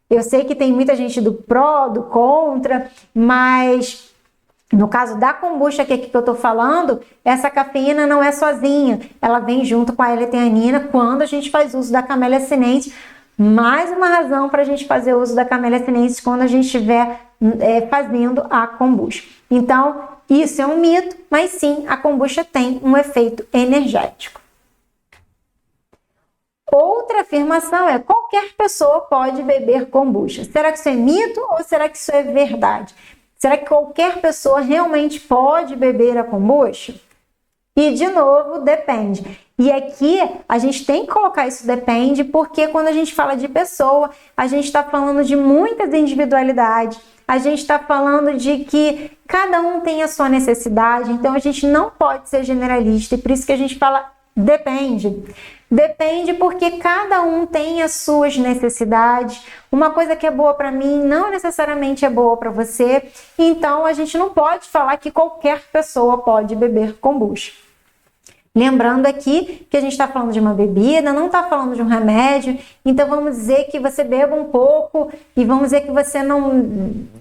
Eu sei que tem muita gente do pró, do contra, mas no caso da kombucha que eu estou falando, essa cafeína não é sozinha, ela vem junto com a L-teanina quando a gente faz uso da Camellia sinensis. Mais uma razão para a gente fazer uso da Camellia sinensis quando a gente estiver fazendo a kombucha. Então, isso é um mito, mas sim, a kombucha tem um efeito energético. Outra afirmação é: qualquer pessoa pode beber kombucha. Será que isso é mito ou será que isso é verdade? Será que qualquer pessoa realmente pode beber a kombucha? E, de novo, depende. E aqui a gente tem que colocar isso depende, porque quando a gente fala de pessoa, a gente está falando de muitas individualidades, a gente está falando de que cada um tem a sua necessidade, então a gente não pode ser generalista, e por isso que a gente fala depende. Depende porque cada um tem as suas necessidades. Uma coisa que é boa para mim não necessariamente é boa para você. Então, a gente não pode falar que qualquer pessoa pode beber kombucha. Lembrando aqui que a gente está falando de uma bebida, não está falando de um remédio. Então, vamos dizer que você beba um pouco e vamos dizer que você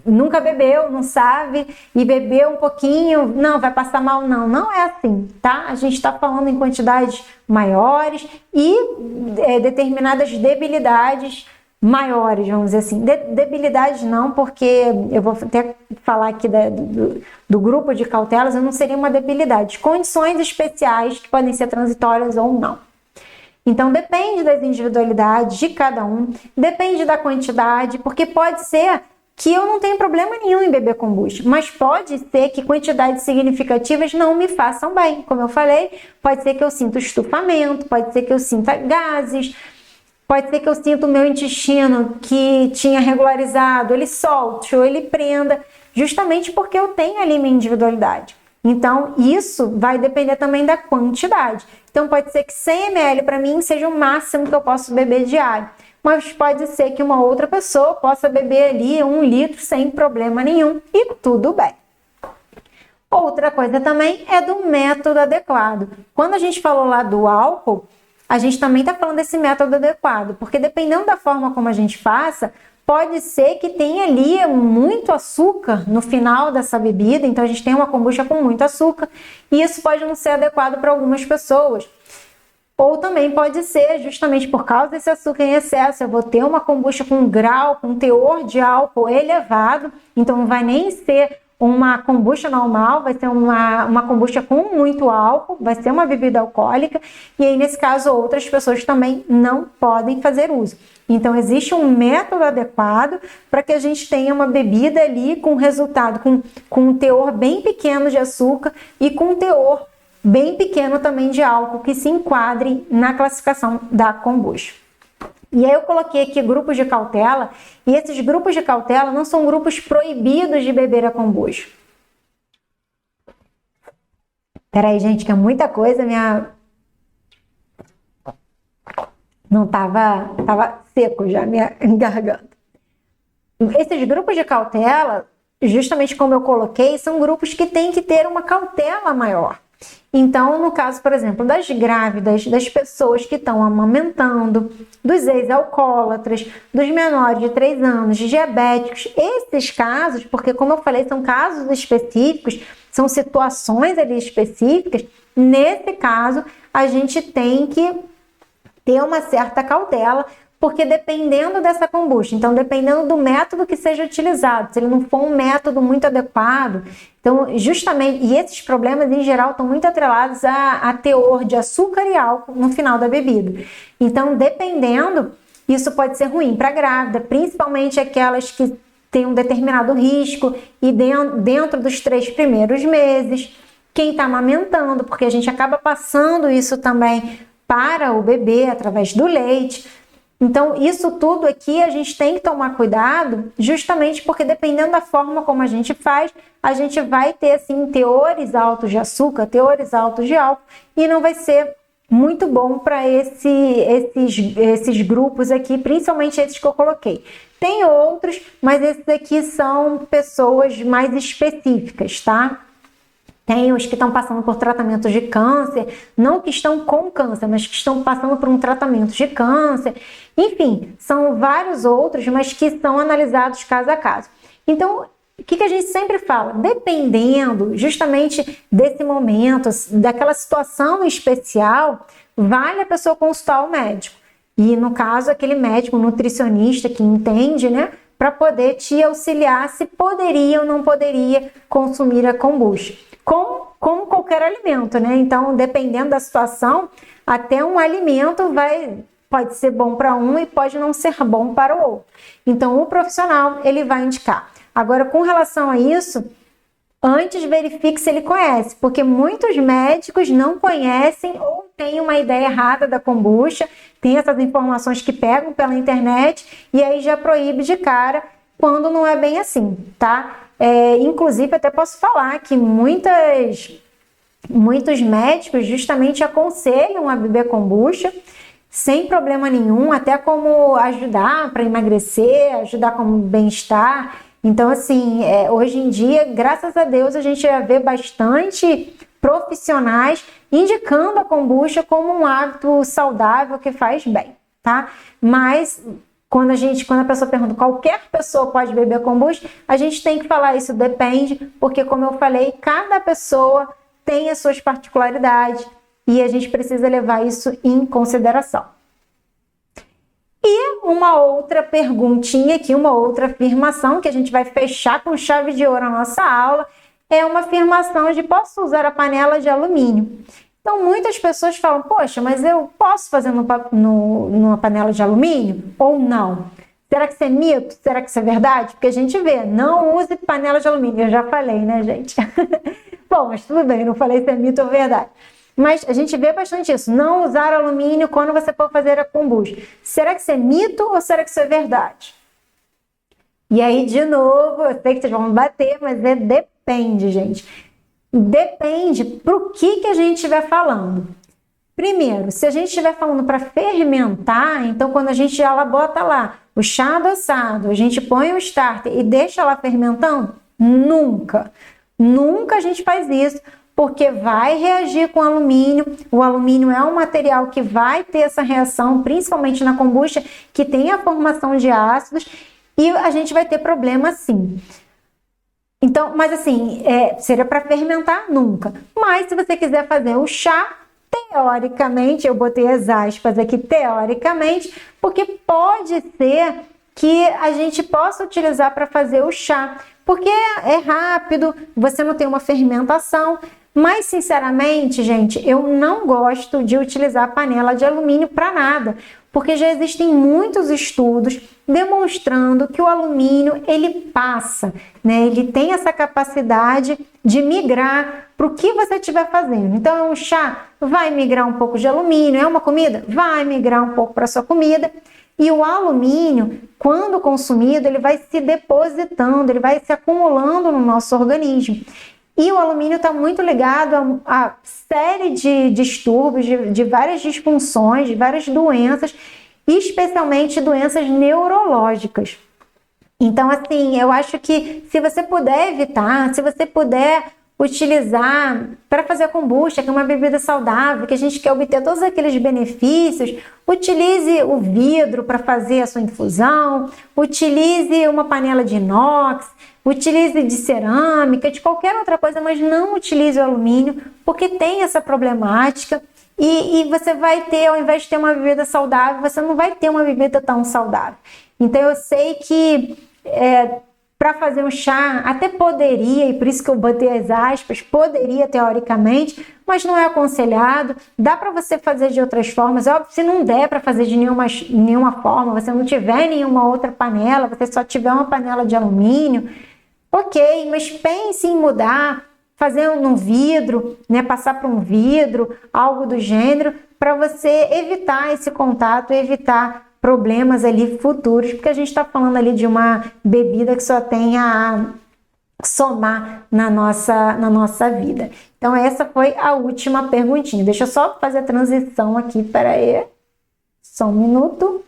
nunca bebeu, não sabe, e bebeu um pouquinho, não, vai passar mal, não. Não é assim, tá? A gente está falando em quantidades maiores e determinadas debilidades maiores, vamos dizer assim. Debilidades não, porque eu vou até falar aqui do grupo de cautelas, não seria uma debilidade. Condições especiais que podem ser transitórias ou não. Então, depende das individualidades de cada um, depende da quantidade, porque pode ser que eu não tenho problema nenhum em beber kombucha, mas pode ser que quantidades significativas não me façam bem. Como eu falei, pode ser que eu sinta estufamento, pode ser que eu sinta gases, pode ser que eu sinta o meu intestino que tinha regularizado, ele solte ou ele prenda. justamente porque eu tenho ali minha individualidade. Então, isso vai depender também da quantidade. Então, pode ser que 100 ml para mim seja o máximo que eu posso beber diário. Mas pode ser que uma outra pessoa possa beber ali 1 litro sem problema nenhum e tudo bem. Outra coisa também é do método adequado. Quando a gente falou lá do álcool, a gente também está falando desse método adequado, porque dependendo da forma como a gente faça, pode ser que tenha ali muito açúcar no final dessa bebida, então a gente tem uma kombucha com muito açúcar, e isso pode não ser adequado para algumas pessoas. Ou também pode ser, justamente por causa desse açúcar em excesso, eu vou ter uma kombucha com grau, com teor de álcool elevado, então não vai nem ser uma kombucha normal, vai ser uma kombucha com muito álcool, vai ser uma bebida alcoólica, e aí nesse caso outras pessoas também não podem fazer uso. Então existe um método adequado para que a gente tenha uma bebida ali com resultado, com um teor bem pequeno de açúcar e com um teor bem pequeno também de álcool, que se enquadre na classificação da kombucha. E aí eu coloquei aqui grupos de cautela, e esses grupos de cautela não são grupos proibidos de beber a kombucha. Peraí, gente, que é muita coisa, não tava seco já minha garganta. Esses grupos de cautela, justamente como eu coloquei, são grupos que têm que ter uma cautela maior. Então, no caso, por exemplo, das grávidas, das pessoas que estão amamentando, dos ex-alcoólatras, dos menores de 3 anos, de diabéticos, esses casos, porque como eu falei, são casos específicos, são situações ali específicas, nesse caso, a gente tem que ter uma certa cautela, porque dependendo dessa kombucha, então dependendo do método que seja utilizado, se ele não for um método muito adequado, então justamente, e esses problemas em geral estão muito atrelados a teor de açúcar e álcool no final da bebida. Então dependendo, isso pode ser ruim para a grávida, principalmente aquelas que têm um determinado risco e dentro dos 3 primeiros meses, quem está amamentando, porque a gente acaba passando isso também para o bebê através do leite. Então, isso tudo aqui a gente tem que tomar cuidado, justamente porque dependendo da forma como a gente faz, a gente vai ter, assim, teores altos de açúcar, teores altos de álcool, e não vai ser muito bom para esses grupos aqui, principalmente esses que eu coloquei. Tem outros, mas esses aqui são pessoas mais específicas, tá? Tem os que estão passando por tratamentos de câncer, não que estão com câncer, mas que estão passando por um tratamento de câncer. Enfim, são vários outros, mas que são analisados caso a caso. Então, o que a gente sempre fala? Dependendo justamente desse momento, daquela situação especial, vale a pessoa consultar o médico. E no caso, aquele médico nutricionista que entende, né? Para poder te auxiliar se poderia ou não poderia consumir a kombucha. Como qualquer alimento, né? Então, dependendo da situação, até um alimento pode ser bom para um e pode não ser bom para o outro. Então, o profissional, ele vai indicar. Agora, com relação a isso, antes verifique se ele conhece, porque muitos médicos não conhecem ou têm uma ideia errada da kombucha, tem essas informações que pegam pela internet e aí já proíbe de cara quando não é bem assim, tá? Inclusive, até posso falar que muitos médicos justamente aconselham a beber kombucha sem problema nenhum, até como ajudar para emagrecer, ajudar como bem-estar. Então, assim, hoje em dia, graças a Deus, a gente já vê bastante profissionais indicando a kombucha como um hábito saudável que faz bem, tá? Mas quando a pessoa pergunta qualquer pessoa pode beber kombucha, a gente tem que falar isso depende, porque como eu falei, cada pessoa tem as suas particularidades e a gente precisa levar isso em consideração. E uma outra perguntinha aqui, uma outra afirmação que a gente vai fechar com chave de ouro a nossa aula, é uma afirmação de posso usar a panela de alumínio. Então, muitas pessoas falam, poxa, mas eu posso fazer numa panela de alumínio ou não? Será que isso é mito? Será que isso é verdade? Porque a gente vê, não use panela de alumínio. Eu já falei, né, gente? Bom, mas tudo bem, eu não falei se é mito ou verdade. Mas a gente vê bastante isso, não usar alumínio quando você for fazer a kombucha. Será que isso é mito ou será que isso é verdade? E aí, de novo, eu sei que vocês vão me bater, mas depende, gente. Depende pro que a gente estiver falando. Primeiro, se a gente estiver falando para fermentar, então quando a gente já bota lá o chá adoçado, a gente põe o starter e deixa lá fermentando, nunca a gente faz isso, porque vai reagir com alumínio. O alumínio é um material que vai ter essa reação, principalmente na kombucha, que tem a formação de ácidos, e a gente vai ter problema sim. Então, mas assim, seria para fermentar? Nunca. Mas se você quiser fazer o chá, teoricamente, eu botei as aspas aqui, teoricamente, porque pode ser que a gente possa utilizar para fazer o chá, porque é rápido, você não tem uma fermentação, mas sinceramente, gente, eu não gosto de utilizar panela de alumínio para nada, porque já existem muitos estudos demonstrando que o alumínio ele passa, né? Ele tem essa capacidade de migrar para o que você estiver fazendo. Então, é um chá, vai migrar um pouco de alumínio, é uma comida, vai migrar um pouco para a sua comida. E o alumínio, quando consumido, ele vai se depositando, ele vai se acumulando no nosso organismo. E o alumínio está muito ligado a série de distúrbios, de várias disfunções, de várias doenças, especialmente doenças neurológicas. Então, assim, eu acho que se você puder evitar, se você puder utilizar para fazer a kombucha, que é uma bebida saudável, que a gente quer obter todos aqueles benefícios, utilize o vidro para fazer a sua infusão, utilize uma panela de inox, utilize de cerâmica, de qualquer outra coisa, mas não utilize o alumínio, porque tem essa problemática e você vai ter, ao invés de ter uma bebida saudável, você não vai ter uma bebida tão saudável. Então eu sei que para fazer um chá, até poderia, e por isso que eu botei as aspas, poderia teoricamente, mas não é aconselhado. Dá para você fazer de outras formas. Óbvio, se não der para fazer de nenhuma forma, você não tiver nenhuma outra panela, você só tiver uma panela de alumínio, ok, mas pense em mudar, fazer num vidro, né, passar para um vidro, algo do gênero, para você evitar esse contato, evitar problemas ali futuros, porque a gente está falando ali de uma bebida que só tem a somar na nossa vida. Então essa foi a última perguntinha. Deixa eu só fazer a transição aqui, peraí, só um minuto.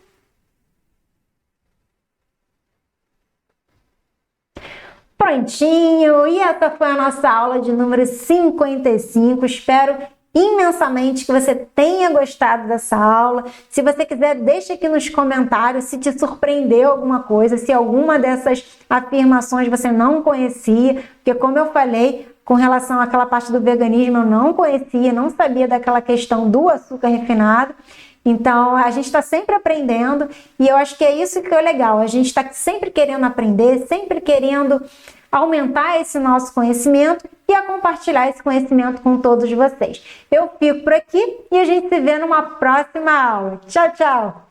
Prontinho, e essa foi a nossa aula de número 55. Espero imensamente que você tenha gostado dessa aula. Se você quiser, deixa aqui nos comentários se te surpreendeu alguma coisa, se alguma dessas afirmações você não conhecia, porque como eu falei, com relação àquela parte do veganismo, eu não conhecia, não sabia daquela questão do açúcar refinado. Então, a gente está sempre aprendendo e eu acho que é isso que é legal. A gente está sempre querendo aprender, sempre querendo aumentar esse nosso conhecimento e a compartilhar esse conhecimento com todos vocês. Eu fico por aqui e a gente se vê numa próxima aula. Tchau, tchau!